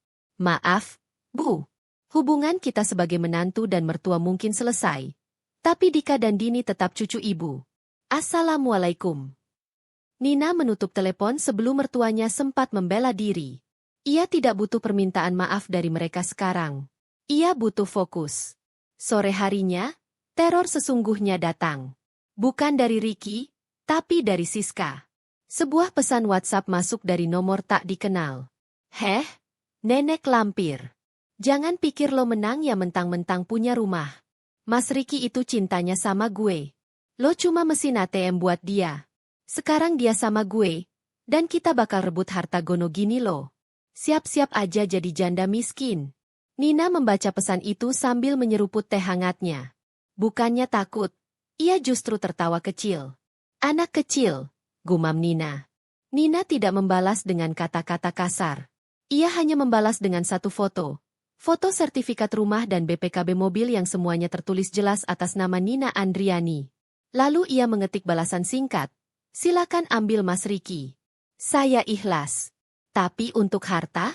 [SPEAKER 1] Maaf, Bu. Hubungan kita sebagai menantu dan mertua mungkin selesai. Tapi Dika dan Dini tetap cucu ibu. Assalamualaikum." Nina menutup telepon sebelum mertuanya sempat membela diri. Ia tidak butuh permintaan maaf dari mereka sekarang. Ia butuh fokus. Sore harinya, teror sesungguhnya datang. Bukan dari Ricky, tapi dari Siska. Sebuah pesan WhatsApp masuk dari nomor tak dikenal. "Heh, nenek lampir. Jangan pikir lo menang ya mentang-mentang punya rumah. Mas Ricky itu cintanya sama gue. Lo cuma mesin ATM buat dia. Sekarang dia sama gue, dan kita bakal rebut harta gono gini lo. Siap-siap aja jadi janda miskin." Nina membaca pesan itu sambil menyeruput teh hangatnya. Bukannya takut, ia justru tertawa kecil. "Anak kecil," gumam Nina. Nina tidak membalas dengan kata-kata kasar. Ia hanya membalas dengan satu foto. Foto sertifikat rumah dan BPKB mobil yang semuanya tertulis jelas atas nama Nina Andriani. Lalu ia mengetik balasan singkat. "Silakan ambil Mas Ricky. Saya ikhlas. Tapi untuk harta?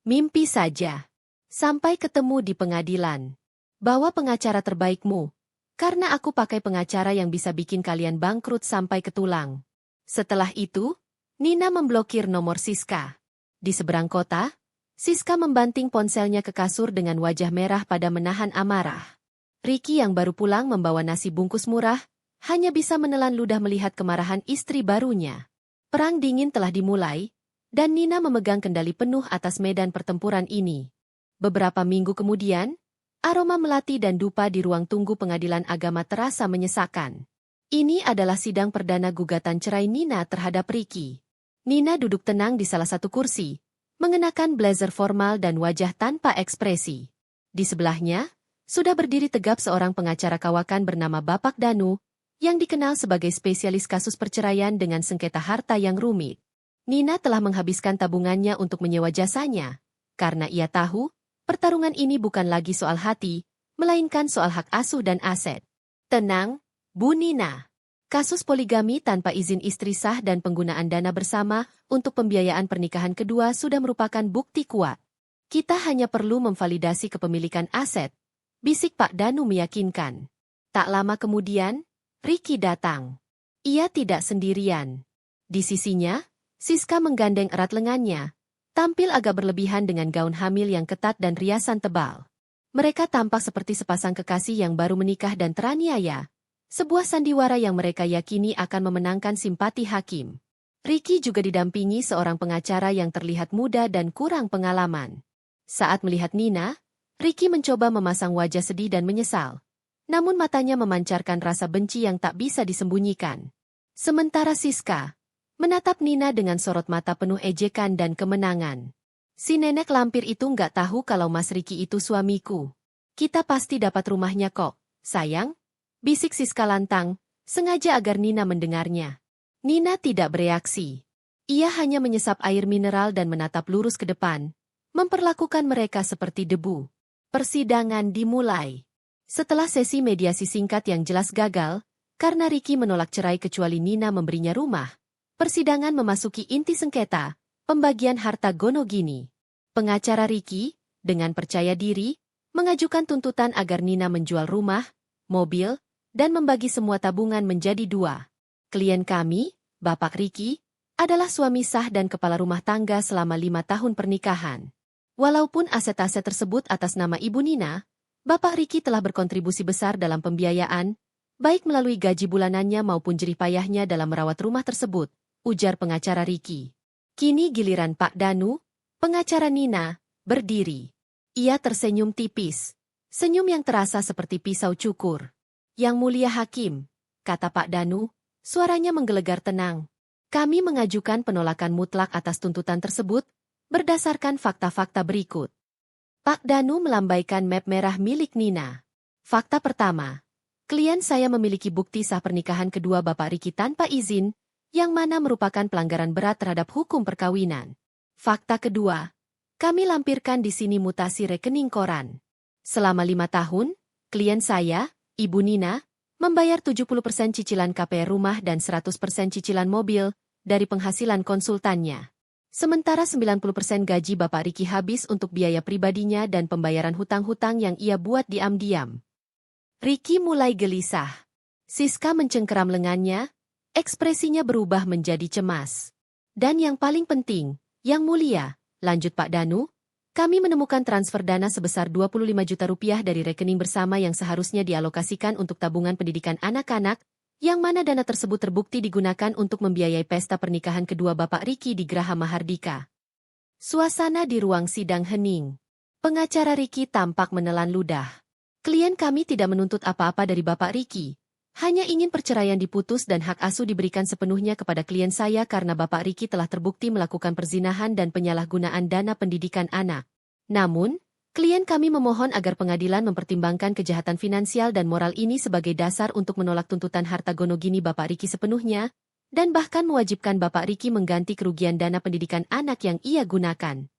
[SPEAKER 1] Mimpi saja. Sampai ketemu di pengadilan. Bawa pengacara terbaikmu. Karena aku pakai pengacara yang bisa bikin kalian bangkrut sampai ke tulang." Setelah itu, Nina memblokir nomor Siska. Di seberang kota, Siska membanting ponselnya ke kasur dengan wajah merah pada menahan amarah. Ricky yang baru pulang membawa nasi bungkus murah, hanya bisa menelan ludah melihat kemarahan istri barunya. Perang dingin telah dimulai, dan Nina memegang kendali penuh atas medan pertempuran ini. Beberapa minggu kemudian, aroma melati dan dupa di ruang tunggu pengadilan agama terasa menyesakan. Ini adalah sidang perdana gugatan cerai Nina terhadap Ricky. Nina duduk tenang di salah satu kursi, mengenakan blazer formal dan wajah tanpa ekspresi. Di sebelahnya, sudah berdiri tegap seorang pengacara kawakan bernama Bapak Danu, yang dikenal sebagai spesialis kasus perceraian dengan sengketa harta yang rumit. Nina telah menghabiskan tabungannya untuk menyewa jasanya, karena ia tahu, pertarungan ini bukan lagi soal hati, melainkan soal hak asuh dan aset. Tenang, Bu Nina. Kasus poligami tanpa izin istri sah dan penggunaan dana bersama untuk pembiayaan pernikahan kedua sudah merupakan bukti kuat. Kita hanya perlu memvalidasi kepemilikan aset, bisik Pak Danu meyakinkan. Tak lama kemudian, Ricky datang. Ia tidak sendirian. Di sisinya, Siska menggandeng erat lengannya, tampil agak berlebihan dengan gaun hamil yang ketat dan riasan tebal. Mereka tampak seperti sepasang kekasih yang baru menikah dan teraniaya. Sebuah sandiwara yang mereka yakini akan memenangkan simpati hakim. Ricky juga didampingi seorang pengacara yang terlihat muda dan kurang pengalaman. Saat melihat Nina, Ricky mencoba memasang wajah sedih dan menyesal. Namun matanya memancarkan rasa benci yang tak bisa disembunyikan. Sementara Siska menatap Nina dengan sorot mata penuh ejekan dan kemenangan. Si nenek lampir itu nggak tahu kalau Mas Ricky itu suamiku. Kita pasti dapat rumahnya kok, sayang. Bisik Siska lantang, sengaja agar Nina mendengarnya. Nina tidak bereaksi. Ia hanya menyesap air mineral dan menatap lurus ke depan, memperlakukan mereka seperti debu. Persidangan dimulai. Setelah sesi mediasi singkat yang jelas gagal, karena Ricky menolak cerai kecuali Nina memberinya rumah, persidangan memasuki inti sengketa, pembagian harta gonogini. Pengacara Ricky, dengan percaya diri, mengajukan tuntutan agar Nina menjual rumah, mobil, dan membagi semua tabungan menjadi 2. Klien kami, Bapak Ricky, adalah suami sah dan kepala rumah tangga selama 5 tahun pernikahan. Walaupun aset-aset tersebut atas nama Ibu Nina, Bapak Ricky telah berkontribusi besar dalam pembiayaan, baik melalui gaji bulanannya maupun jerih payahnya dalam merawat rumah tersebut, ujar pengacara Ricky. Kini giliran Pak Danu, pengacara Nina, berdiri. Ia tersenyum tipis, senyum yang terasa seperti pisau cukur. Yang mulia hakim, kata Pak Danu, suaranya menggelegar tenang. Kami mengajukan penolakan mutlak atas tuntutan tersebut, berdasarkan fakta-fakta berikut. Pak Danu melambaikan map merah milik Nina. Fakta pertama, klien saya memiliki bukti sah pernikahan kedua Bapak Ricky tanpa izin, yang mana merupakan pelanggaran berat terhadap hukum perkawinan. Fakta kedua, kami lampirkan di sini mutasi rekening koran. Selama 5 tahun, klien saya, Ibu Nina, membayar 70% cicilan KPR rumah dan 100% cicilan mobil dari penghasilan konsultannya. Sementara 90% gaji Bapak Ricky habis untuk biaya pribadinya dan pembayaran hutang-hutang yang ia buat diam-diam. Ricky mulai gelisah. Siska mencengkeram lengannya, ekspresinya berubah menjadi cemas. Dan yang paling penting, yang mulia, lanjut Pak Danu, kami menemukan transfer dana sebesar 25 juta rupiah dari rekening bersama yang seharusnya dialokasikan untuk tabungan pendidikan anak-anak, yang mana dana tersebut terbukti digunakan untuk membiayai pesta pernikahan kedua Bapak Ricky di Graha Mahardika. Suasana di ruang sidang hening. Pengacara Ricky tampak menelan ludah. Klien kami tidak menuntut apa-apa dari Bapak Ricky, hanya ingin perceraian diputus dan hak asuh diberikan sepenuhnya kepada klien saya karena Bapak Ricky telah terbukti melakukan perzinahan dan penyalahgunaan dana pendidikan anak. Namun, klien kami memohon agar pengadilan mempertimbangkan kejahatan finansial dan moral ini sebagai dasar untuk menolak tuntutan harta gonogini Bapak Ricky sepenuhnya, dan bahkan mewajibkan Bapak Ricky mengganti kerugian dana pendidikan anak yang ia gunakan.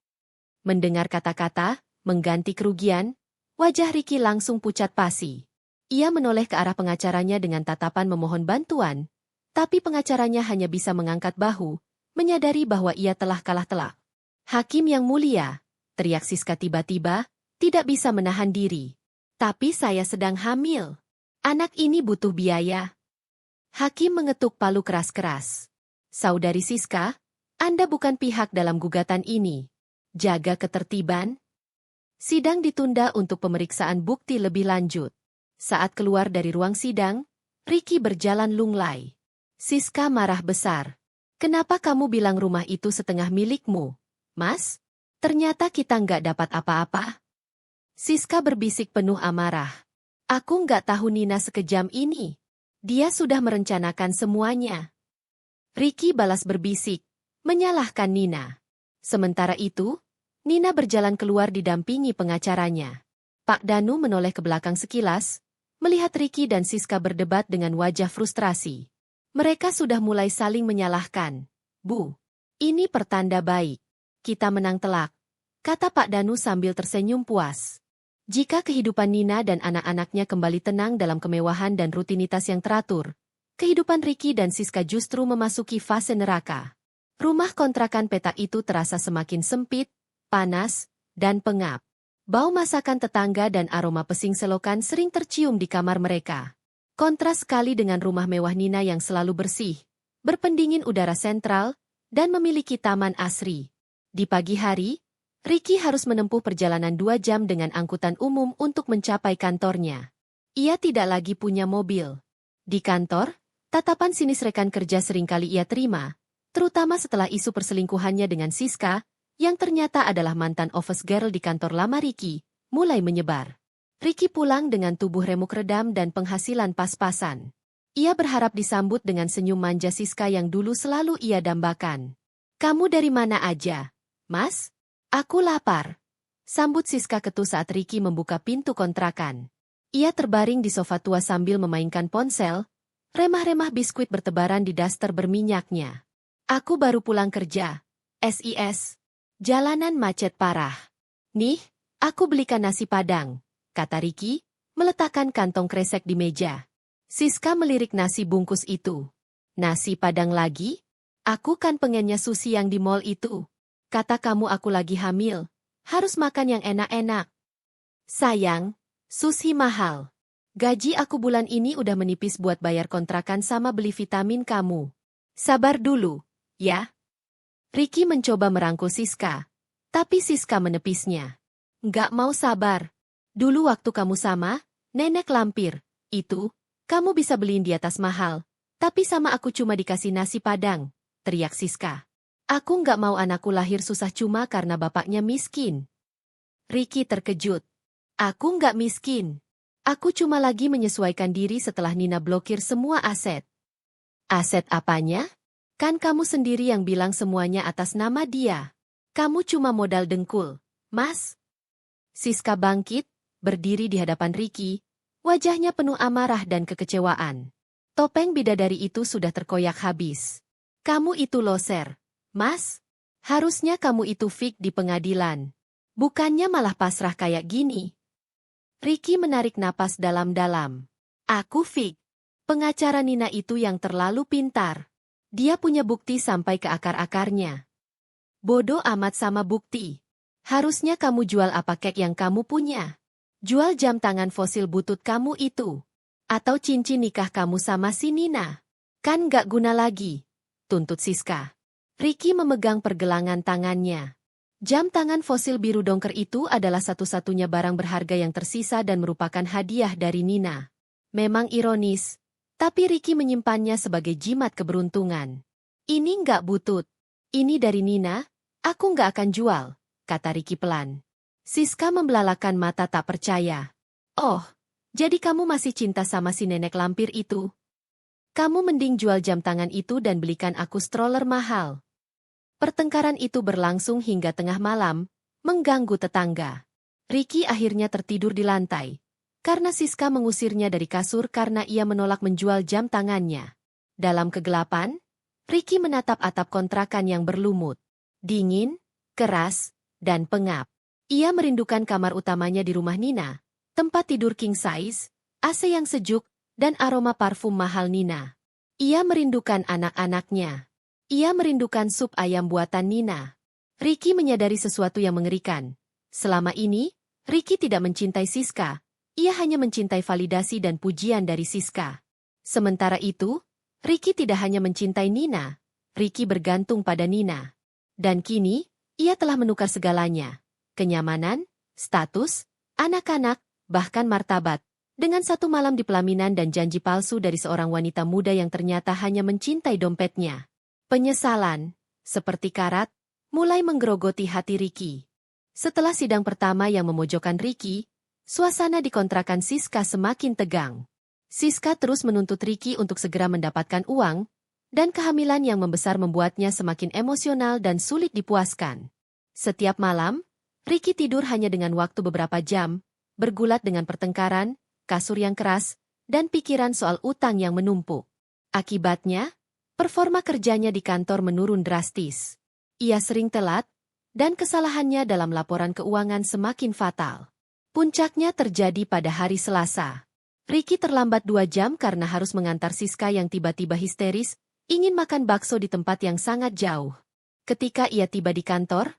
[SPEAKER 1] Mendengar kata-kata, mengganti kerugian, wajah Ricky langsung pucat pasi. Ia menoleh ke arah pengacaranya dengan tatapan memohon bantuan, tapi pengacaranya hanya bisa mengangkat bahu, menyadari bahwa ia telah kalah telak. Hakim yang mulia, teriak Siska tiba-tiba, tidak bisa menahan diri. Tapi saya sedang hamil. Anak ini butuh biaya. Hakim mengetuk palu keras-keras. Saudari Siska, Anda bukan pihak dalam gugatan ini. Jaga ketertiban. Sidang ditunda untuk pemeriksaan bukti lebih lanjut. Saat keluar dari ruang sidang, Ricky berjalan lunglai. Siska marah besar. Kenapa kamu bilang rumah itu setengah milikmu, Mas? Ternyata kita nggak dapat apa-apa. Siska berbisik penuh amarah. Aku nggak tahu Nina sekejam ini. Dia sudah merencanakan semuanya. Ricky balas berbisik, menyalahkan Nina. Sementara itu, Nina berjalan keluar didampingi pengacaranya. Pak Danu menoleh ke belakang sekilas, melihat Ricky dan Siska berdebat dengan wajah frustrasi. Mereka sudah mulai saling menyalahkan. Bu, ini pertanda baik. Kita menang telak, kata Pak Danu sambil tersenyum puas. Jika kehidupan Nina dan anak-anaknya kembali tenang dalam kemewahan dan rutinitas yang teratur, kehidupan Ricky dan Siska justru memasuki fase neraka. Rumah kontrakan petak itu terasa semakin sempit, panas, dan pengap. Bau masakan tetangga dan aroma pesing selokan sering tercium di kamar mereka. Kontras sekali dengan rumah mewah Nina yang selalu bersih, berpendingin udara sentral, dan memiliki taman asri. Di pagi hari, Ricky harus menempuh perjalanan 2 jam dengan angkutan umum untuk mencapai kantornya. Ia tidak lagi punya mobil. Di kantor, tatapan sinis rekan kerja seringkali ia terima, terutama setelah isu perselingkuhannya dengan Siska, yang ternyata adalah mantan office girl di kantor lama Ricky, mulai menyebar. Ricky pulang dengan tubuh remuk redam dan penghasilan pas-pasan. Ia berharap disambut dengan senyum manja Siska yang dulu selalu ia dambakan. "Kamu dari mana aja, Mas?" "Aku lapar," sambut Siska ketu saat Ricky membuka pintu kontrakan. Ia terbaring di sofa tua sambil memainkan ponsel, remah-remah biskuit bertebaran di daster berminyaknya. "Aku baru pulang kerja. SIS. Jalanan macet parah. Nih, aku belikan nasi padang," kata Ricky, meletakkan kantong kresek di meja. Siska melirik nasi bungkus itu. "Nasi padang lagi? Aku kan pengennya sushi yang di mall itu. Kata kamu aku lagi hamil, harus makan yang enak-enak." "Sayang, sushi mahal. Gaji aku bulan ini udah menipis buat bayar kontrakan sama beli vitamin kamu. Sabar dulu, ya." Ricky mencoba merangkul Siska, tapi Siska menepisnya. "Nggak mau sabar. Dulu waktu kamu sama nenek lampir, itu, kamu bisa beliin di atas mahal, tapi sama aku cuma dikasih nasi padang," teriak Siska. "Aku nggak mau anakku lahir susah cuma karena bapaknya miskin." Ricky terkejut. "Aku nggak miskin. Aku cuma lagi menyesuaikan diri setelah Nina blokir semua aset." "Aset apanya? Kan kamu sendiri yang bilang semuanya atas nama dia. Kamu cuma modal dengkul, Mas." Siska bangkit, berdiri di hadapan Ricky, wajahnya penuh amarah dan kekecewaan. Topeng bidadari itu sudah terkoyak habis. "Kamu itu loser, Mas. Harusnya kamu itu fik di pengadilan. Bukannya malah pasrah kayak gini." Ricky menarik napas dalam-dalam. "Aku fik. Pengacara Nina itu yang terlalu pintar. Dia punya bukti sampai ke akar-akarnya. Bodoh amat sama bukti. Harusnya kamu jual apa kek yang kamu punya. Jual jam tangan fosil butut kamu itu. Atau cincin nikah kamu sama si Nina. Kan gak guna lagi," tuntut Siska. Ricky memegang pergelangan tangannya. Jam tangan fosil biru dongker itu adalah satu-satunya barang berharga yang tersisa dan merupakan hadiah dari Nina. Memang ironis, tapi Ricky menyimpannya sebagai jimat keberuntungan. "Ini nggak butut. Ini dari Nina, aku nggak akan jual," kata Ricky pelan. Siska membelalakan mata tak percaya. "Oh, jadi kamu masih cinta sama si nenek lampir itu? Kamu mending jual jam tangan itu dan belikan aku stroller mahal." Pertengkaran itu berlangsung hingga tengah malam, mengganggu tetangga. Ricky akhirnya tertidur di lantai, karena Siska mengusirnya dari kasur karena ia menolak menjual jam tangannya. Dalam kegelapan, Ricky menatap atap kontrakan yang berlumut. Dingin, keras, dan pengap. Ia merindukan kamar utamanya di rumah Nina, tempat tidur king size, AC yang sejuk, dan aroma parfum mahal Nina. Ia merindukan anak-anaknya. Ia merindukan sup ayam buatan Nina. Ricky menyadari sesuatu yang mengerikan. Selama ini, Ricky tidak mencintai Siska. Ia hanya mencintai validasi dan pujian dari Siska. Sementara itu, Ricky tidak hanya mencintai Nina. Ricky bergantung pada Nina. Dan kini, ia telah menukar segalanya. Kenyamanan, status, anak-anak, bahkan martabat. Dengan satu malam di pelaminan dan janji palsu dari seorang wanita muda yang ternyata hanya mencintai dompetnya. Penyesalan, seperti karat, mulai menggerogoti hati Ricky. Setelah sidang pertama yang memojokkan Ricky, suasana di kontrakan Siska semakin tegang. Siska terus menuntut Ricky untuk segera mendapatkan uang, dan kehamilan yang membesar membuatnya semakin emosional dan sulit dipuaskan. Setiap malam, Ricky tidur hanya dengan waktu beberapa jam, bergulat dengan pertengkaran, kasur yang keras, dan pikiran soal utang yang menumpuk. Akibatnya, performa kerjanya di kantor menurun drastis. Ia sering telat, dan kesalahannya dalam laporan keuangan semakin fatal. Puncaknya terjadi pada hari Selasa. Ricky terlambat 2 jam karena harus mengantar Siska yang tiba-tiba histeris, ingin makan bakso di tempat yang sangat jauh. Ketika ia tiba di kantor,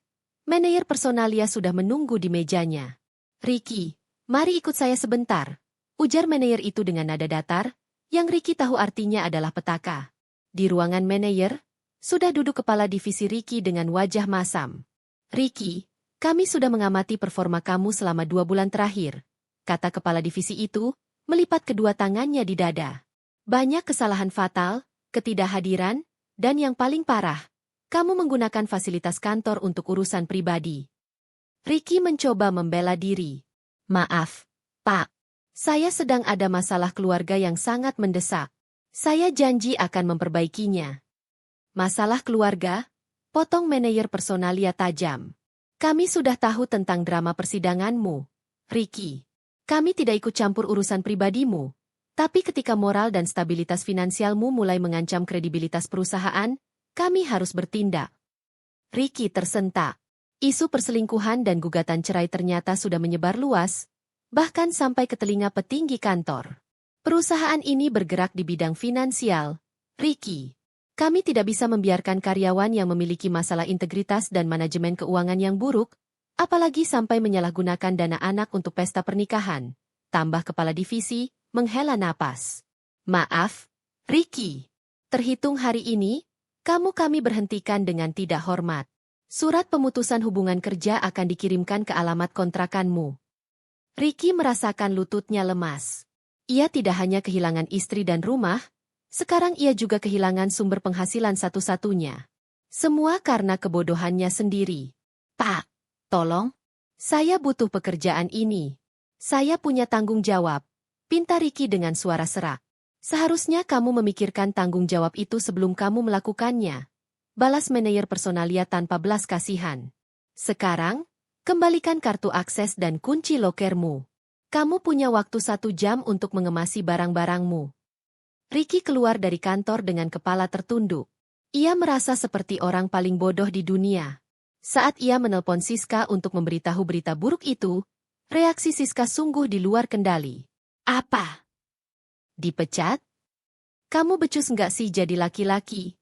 [SPEAKER 1] manajer personalia sudah menunggu di mejanya. "Ricky, mari ikut saya sebentar," ujar manajer itu dengan nada datar, yang Ricky tahu artinya adalah petaka. Di ruangan manajer, sudah duduk kepala divisi Ricky dengan wajah masam. "Ricky, kami sudah mengamati performa kamu selama 2 bulan terakhir," kata kepala divisi itu, melipat kedua tangannya di dada. "Banyak kesalahan fatal, ketidakhadiran, dan yang paling parah, kamu menggunakan fasilitas kantor untuk urusan pribadi." Ricky mencoba membela diri. "Maaf, Pak. Saya sedang ada masalah keluarga yang sangat mendesak. Saya janji akan memperbaikinya." "Masalah keluarga?" potong manajer personalia tajam. "Kami sudah tahu tentang drama persidanganmu, Ricky. Kami tidak ikut campur urusan pribadimu. Tapi ketika moral dan stabilitas finansialmu mulai mengancam kredibilitas perusahaan, kami harus bertindak." Ricky tersentak. Isu perselingkuhan dan gugatan cerai ternyata sudah menyebar luas, bahkan sampai ke telinga petinggi kantor. "Perusahaan ini bergerak di bidang finansial, Ricky. Kami tidak bisa membiarkan karyawan yang memiliki masalah integritas dan manajemen keuangan yang buruk, apalagi sampai menyalahgunakan dana anak untuk pesta pernikahan," tambah kepala divisi, menghela napas. "Maaf, Ricky. Terhitung hari ini, kami berhentikan dengan tidak hormat. Surat pemutusan hubungan kerja akan dikirimkan ke alamat kontrakanmu." Ricky merasakan lututnya lemas. Ia tidak hanya kehilangan istri dan rumah, sekarang ia juga kehilangan sumber penghasilan satu-satunya. Semua karena kebodohannya sendiri. "Pak, tolong. Saya butuh pekerjaan ini. Saya punya tanggung jawab," pinta Ricky dengan suara serak. "Seharusnya kamu memikirkan tanggung jawab itu sebelum kamu melakukannya," balas manajer personalia tanpa belas kasihan. "Sekarang, kembalikan kartu akses dan kunci lokermu. Kamu punya waktu 1 jam untuk mengemasi barang-barangmu." Ricky keluar dari kantor dengan kepala tertunduk. Ia merasa seperti orang paling bodoh di dunia. Saat ia menelpon Siska untuk memberitahu berita buruk itu, reaksi Siska sungguh di luar kendali. "Apa? Dipecat? Kamu becus nggak sih jadi laki-laki?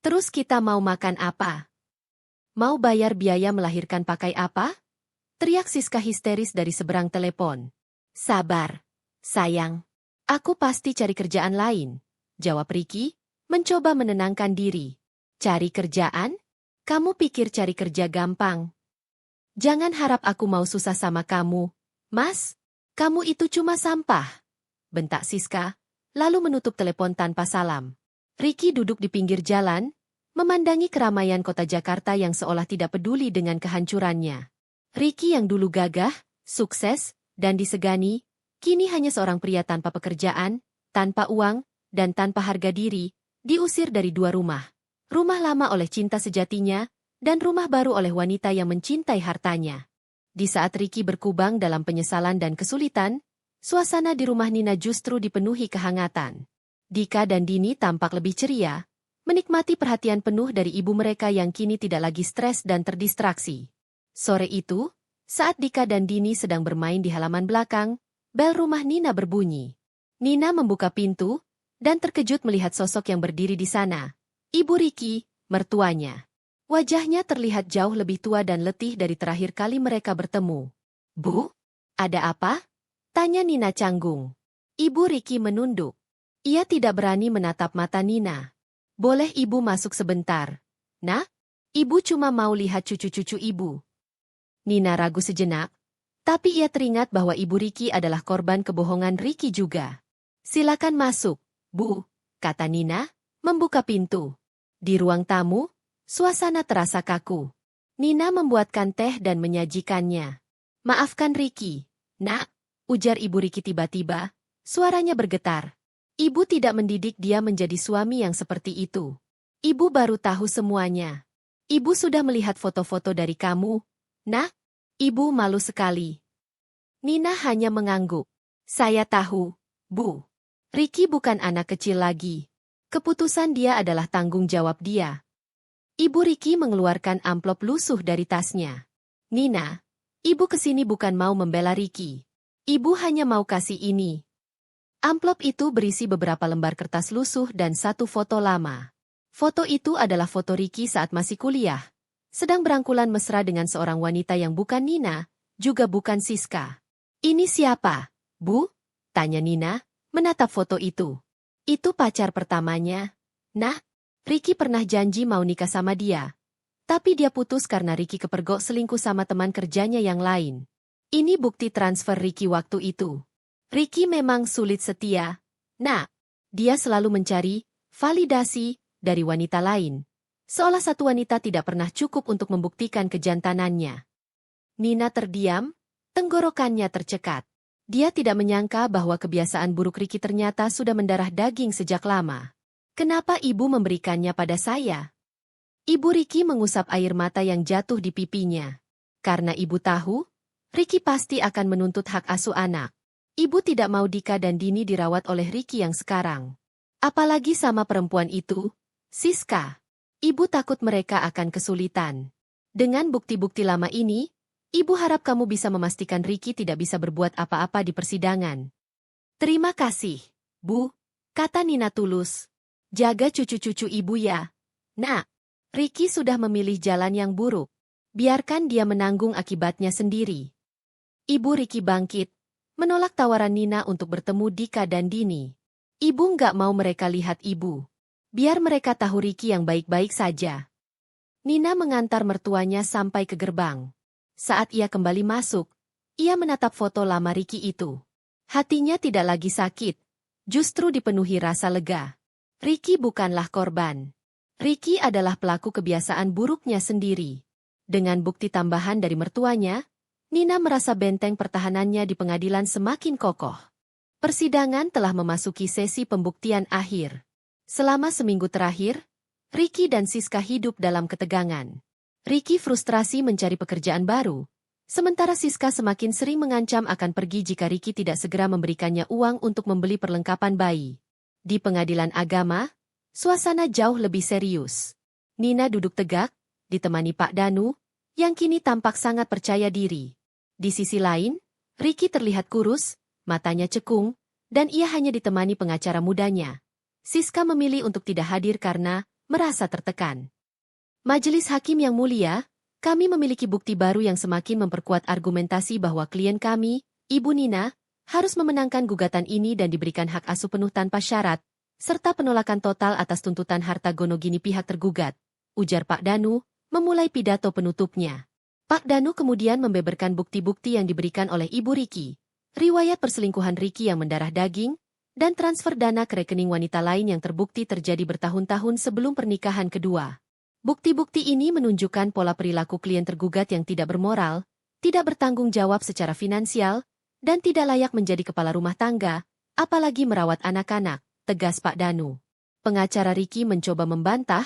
[SPEAKER 1] Terus kita mau makan apa? Mau bayar biaya melahirkan pakai apa?" teriak Siska histeris dari seberang telepon. "Sabar, sayang. Aku pasti cari kerjaan lain," jawab Ricky, mencoba menenangkan diri. "Cari kerjaan? Kamu pikir cari kerja gampang? Jangan harap aku mau susah sama kamu, Mas. Kamu itu cuma sampah," bentak Siska, lalu menutup telepon tanpa salam. Ricky duduk di pinggir jalan, memandangi keramaian kota Jakarta yang seolah tidak peduli dengan kehancurannya. Ricky yang dulu gagah, sukses, dan disegani, kini hanya seorang pria tanpa pekerjaan, tanpa uang, dan tanpa harga diri, diusir dari 2 rumah. Rumah lama oleh cinta sejatinya, dan rumah baru oleh wanita yang mencintai hartanya. Di saat Ricky berkubang dalam penyesalan dan kesulitan, suasana di rumah Nina justru dipenuhi kehangatan. Dika dan Dini tampak lebih ceria, menikmati perhatian penuh dari ibu mereka yang kini tidak lagi stres dan terdistraksi. Sore itu, saat Dika dan Dini sedang bermain di halaman belakang, bel rumah Nina berbunyi. Nina membuka pintu, dan terkejut melihat sosok yang berdiri di sana. Ibu Ricky, mertuanya. Wajahnya terlihat jauh lebih tua dan letih dari terakhir kali mereka bertemu. "Bu, ada apa?" tanya Nina canggung. Ibu Ricky menunduk. Ia tidak berani menatap mata Nina. "Boleh ibu masuk sebentar, Nak? Ibu cuma mau lihat cucu-cucu ibu." Nina ragu sejenak, tapi ia teringat bahwa ibu Ricky adalah korban kebohongan Ricky juga. "Silakan masuk, Bu," kata Nina, membuka pintu. Di ruang tamu, suasana terasa kaku. Nina membuatkan teh dan menyajikannya. "Maafkan Ricky, Nak," ujar ibu Ricky tiba-tiba, Suaranya bergetar. Ibu tidak mendidik dia menjadi suami yang seperti itu. Ibu baru tahu semuanya. Ibu sudah melihat foto-foto dari kamu. Nah, ibu malu sekali. Nina hanya mengangguk. Saya tahu, Bu. Ricky bukan anak kecil lagi. Keputusan dia adalah tanggung jawab dia. Ibu Ricky mengeluarkan amplop lusuh dari tasnya. Nina, ibu kesini bukan mau membela Ricky. Ibu hanya mau kasih ini. Amplop itu berisi beberapa lembar kertas lusuh dan satu foto lama. Foto itu adalah foto Ricky saat masih kuliah. Sedang berangkulan mesra dengan seorang wanita yang bukan Nina, juga bukan Siska. Ini siapa, Bu? Tanya Nina, menatap foto itu. Itu pacar pertamanya. Nah, Ricky pernah janji mau nikah sama dia. Tapi dia putus karena Ricky kepergok selingkuh sama teman kerjanya yang lain. Ini bukti transfer Ricky waktu itu. Ricky memang sulit setia. Nah, dia selalu mencari validasi dari wanita lain. Seolah satu wanita tidak pernah cukup untuk membuktikan kejantanannya. Nina terdiam, tenggorokannya tercekat. Dia tidak menyangka bahwa kebiasaan buruk Ricky ternyata sudah mendarah daging sejak lama. Kenapa ibu memberikannya pada saya? Ibu Ricky mengusap air mata yang jatuh di pipinya. Karena ibu tahu, Ricky pasti akan menuntut hak asuh anak. Ibu tidak mau Dika dan Dini dirawat oleh Ricky yang sekarang. Apalagi sama perempuan itu, Siska. Ibu takut mereka akan kesulitan. Dengan bukti-bukti lama ini, ibu harap kamu bisa memastikan Ricky tidak bisa berbuat apa-apa di persidangan. Terima kasih, Bu, kata Nina tulus. Jaga cucu-cucu ibu ya. Nah, Ricky sudah memilih jalan yang buruk. Biarkan dia menanggung akibatnya sendiri. Ibu Ricky bangkit, menolak tawaran Nina untuk bertemu Dika dan Dini. Ibu nggak mau mereka lihat ibu. Biar mereka tahu Ricky yang baik-baik saja. Nina mengantar mertuanya sampai ke gerbang. Saat ia kembali masuk, ia menatap foto lama Ricky itu. Hatinya tidak lagi sakit, justru dipenuhi rasa lega. Ricky bukanlah korban. Ricky adalah pelaku kebiasaan buruknya sendiri. Dengan bukti tambahan dari mertuanya, Nina merasa benteng pertahanannya di pengadilan semakin kokoh. Persidangan telah memasuki sesi pembuktian akhir. Selama seminggu terakhir, Ricky dan Siska hidup dalam ketegangan. Ricky frustrasi mencari pekerjaan baru, sementara Siska semakin sering mengancam akan pergi jika Ricky tidak segera memberikannya uang untuk membeli perlengkapan bayi. Di pengadilan agama, suasana jauh lebih serius. Nina duduk tegak, ditemani Pak Danu, yang kini tampak sangat percaya diri. Di sisi lain, Ricky terlihat kurus, matanya cekung, dan ia hanya ditemani pengacara mudanya. Siska memilih untuk tidak hadir karena merasa tertekan. Majelis Hakim yang mulia, kami memiliki bukti baru yang semakin memperkuat argumentasi bahwa klien kami, Ibu Nina, harus memenangkan gugatan ini dan diberikan hak asuh penuh tanpa syarat, serta penolakan total atas tuntutan harta gonogini pihak tergugat, ujar Pak Danu, memulai pidato penutupnya. Pak Danu kemudian membeberkan bukti-bukti yang diberikan oleh Ibu Ricky, riwayat perselingkuhan Ricky yang mendarah daging, dan transfer dana ke rekening wanita lain yang terbukti terjadi bertahun-tahun sebelum pernikahan kedua. Bukti-bukti ini menunjukkan pola perilaku klien tergugat yang tidak bermoral, tidak bertanggung jawab secara finansial, dan tidak layak menjadi kepala rumah tangga, apalagi merawat anak-anak, tegas Pak Danu. Pengacara Ricky mencoba membantah,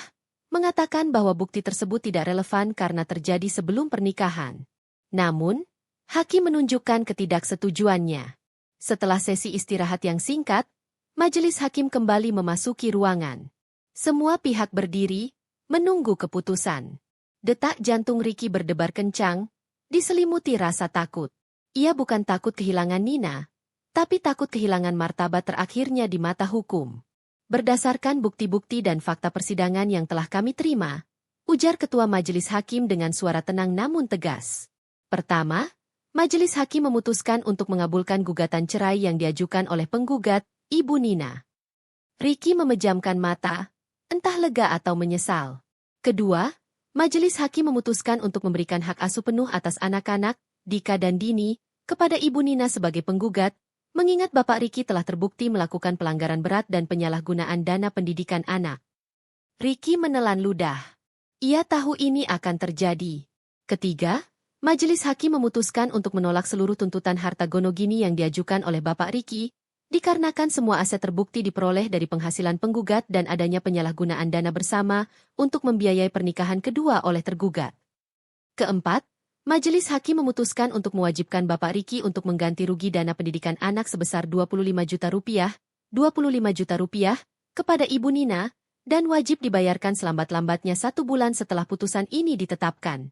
[SPEAKER 1] mengatakan bahwa bukti tersebut tidak relevan karena terjadi sebelum pernikahan. Namun, hakim menunjukkan ketidaksetujuannya. Setelah sesi istirahat yang singkat, majelis hakim kembali memasuki ruangan. Semua pihak berdiri, menunggu keputusan. Detak jantung Ricky berdebar kencang, diselimuti rasa takut. Ia bukan takut kehilangan Nina, tapi takut kehilangan martabat terakhirnya di mata hukum. Berdasarkan bukti-bukti dan fakta persidangan yang telah kami terima, ujar Ketua Majelis Hakim dengan suara tenang namun tegas. Pertama, Majelis Hakim memutuskan untuk mengabulkan gugatan cerai yang diajukan oleh penggugat, Ibu Nina. Ricky memejamkan mata, entah lega atau menyesal. Kedua, Majelis Hakim memutuskan untuk memberikan hak asuh penuh atas anak-anak, Dika dan Dini, kepada Ibu Nina sebagai penggugat, mengingat Bapak Ricky telah terbukti melakukan pelanggaran berat dan penyalahgunaan dana pendidikan anak. Ricky menelan ludah. Ia tahu ini akan terjadi. Ketiga, Majelis Hakim memutuskan untuk menolak seluruh tuntutan harta gonogini yang diajukan oleh Bapak Ricky, Dikarenakan semua aset terbukti diperoleh dari penghasilan penggugat dan adanya penyalahgunaan dana bersama untuk membiayai pernikahan kedua oleh tergugat. Keempat, Majelis Hakim memutuskan untuk mewajibkan Bapak Riki untuk mengganti rugi dana pendidikan anak sebesar Rp25 juta, Rp25 juta kepada Ibu Nina, dan wajib dibayarkan selambat-lambatnya 1 bulan setelah putusan ini ditetapkan.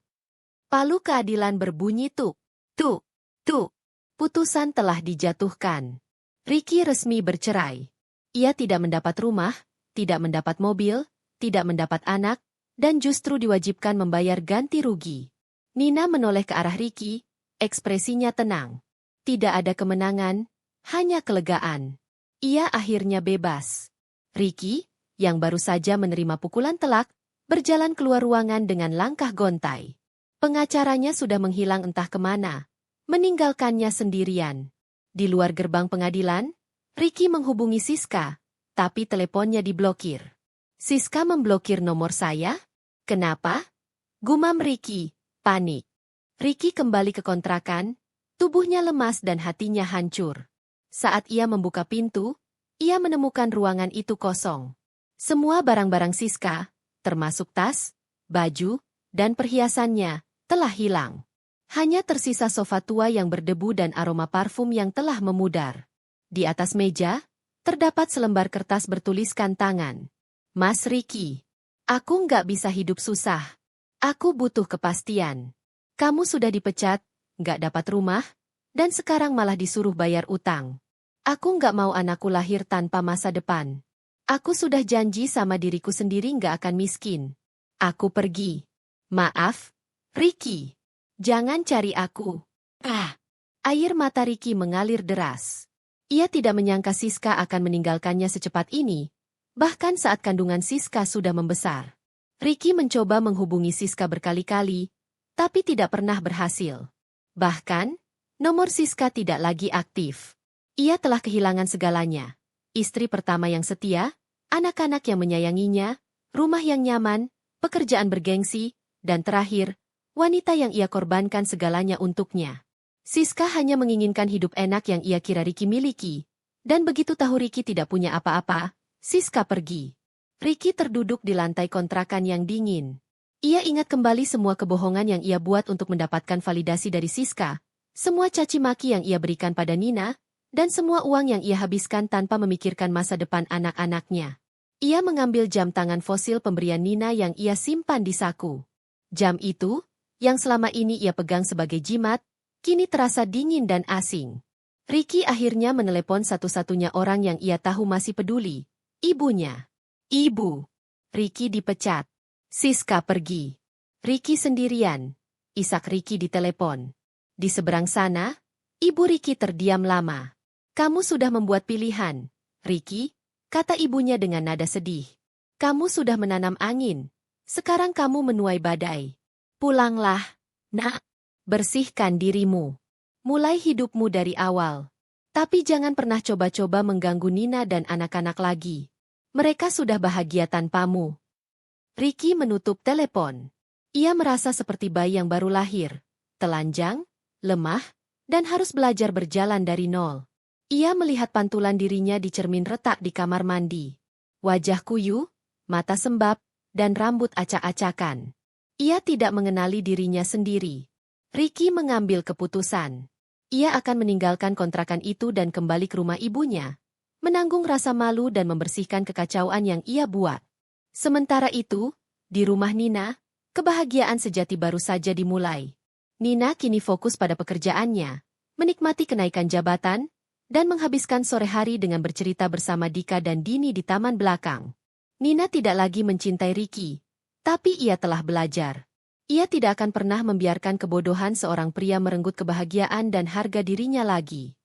[SPEAKER 1] Palu keadilan berbunyi tuk, tuk, tuk. Putusan telah dijatuhkan. Riki resmi bercerai. Ia tidak mendapat rumah, tidak mendapat mobil, tidak mendapat anak, dan justru diwajibkan membayar ganti rugi. Nina menoleh ke arah Riki, ekspresinya tenang. Tidak ada kemenangan, hanya kelegaan. Ia akhirnya bebas. Riki, yang baru saja menerima pukulan telak, berjalan keluar ruangan dengan langkah gontai. Pengacaranya sudah menghilang entah kemana, meninggalkannya sendirian. Di luar gerbang pengadilan, Riki menghubungi Siska, tapi teleponnya diblokir. Siska memblokir nomor saya? Kenapa? Gumam Riki, panik. Riki kembali ke kontrakan, tubuhnya lemas dan hatinya hancur. Saat ia membuka pintu, ia menemukan ruangan itu kosong. Semua barang-barang Siska, termasuk tas, baju, dan perhiasannya, telah hilang. Hanya tersisa sofa tua yang berdebu dan aroma parfum yang telah memudar. Di atas meja, terdapat selembar kertas bertuliskan tangan. Mas Riki, aku nggak bisa hidup susah. Aku butuh kepastian. Kamu sudah dipecat, nggak dapat rumah, dan sekarang malah disuruh bayar utang. Aku nggak mau anakku lahir tanpa masa depan. Aku sudah janji sama diriku sendiri nggak akan miskin. Aku pergi. Maaf, Riki. Jangan cari aku. Air mata Riki mengalir deras. Ia tidak menyangka Siska akan meninggalkannya secepat ini, bahkan saat kandungan Siska sudah membesar. Riki mencoba menghubungi Siska berkali-kali, tapi tidak pernah berhasil. Bahkan, nomor Siska tidak lagi aktif. Ia telah kehilangan segalanya. Istri pertama yang setia, anak-anak yang menyayanginya, rumah yang nyaman, pekerjaan bergengsi, dan terakhir, wanita yang ia korbankan segalanya untuknya. Siska hanya menginginkan hidup enak yang ia kira Riki miliki, dan begitu tahu Riki tidak punya apa-apa, Siska pergi. Riki terduduk di lantai kontrakan yang dingin. Ia ingat kembali semua kebohongan yang ia buat untuk mendapatkan validasi dari Siska, semua caci maki yang ia berikan pada Nina, dan semua uang yang ia habiskan tanpa memikirkan masa depan anak-anaknya. Ia mengambil jam tangan fosil pemberian Nina yang ia simpan di saku. Jam itu, yang selama ini ia pegang sebagai jimat, kini terasa dingin dan asing. Riki akhirnya menelepon satu-satunya orang yang ia tahu masih peduli, ibunya. Ibu. Riki dipecat. Siska pergi. Riki sendirian. Isak Riki ditelepon. Di seberang sana, ibu Riki terdiam lama. Kamu sudah membuat pilihan, Riki, kata ibunya dengan nada sedih. Kamu sudah menanam angin. Sekarang kamu menuai badai. Pulanglah, nak. Bersihkan dirimu. Mulai hidupmu dari awal. Tapi jangan pernah coba-coba mengganggu Nina dan anak-anak lagi. Mereka sudah bahagia tanpamu. Riki menutup telepon. Ia merasa seperti bayi yang baru lahir. Telanjang, lemah, dan harus belajar berjalan dari nol. Ia melihat pantulan dirinya di cermin retak di kamar mandi. Wajah kuyu, mata sembab, dan rambut acak-acakan. Ia tidak mengenali dirinya sendiri. Riki mengambil keputusan. Ia akan meninggalkan kontrakan itu dan kembali ke rumah ibunya, menanggung rasa malu dan membersihkan kekacauan yang ia buat. Sementara itu, di rumah Nina, kebahagiaan sejati baru saja dimulai. Nina kini fokus pada pekerjaannya, menikmati kenaikan jabatan, dan menghabiskan sore hari dengan bercerita bersama Dika dan Dini di taman belakang. Nina tidak lagi mencintai Riki, tapi ia telah belajar. Ia tidak akan pernah membiarkan kebodohan seorang pria merenggut kebahagiaan dan harga dirinya lagi.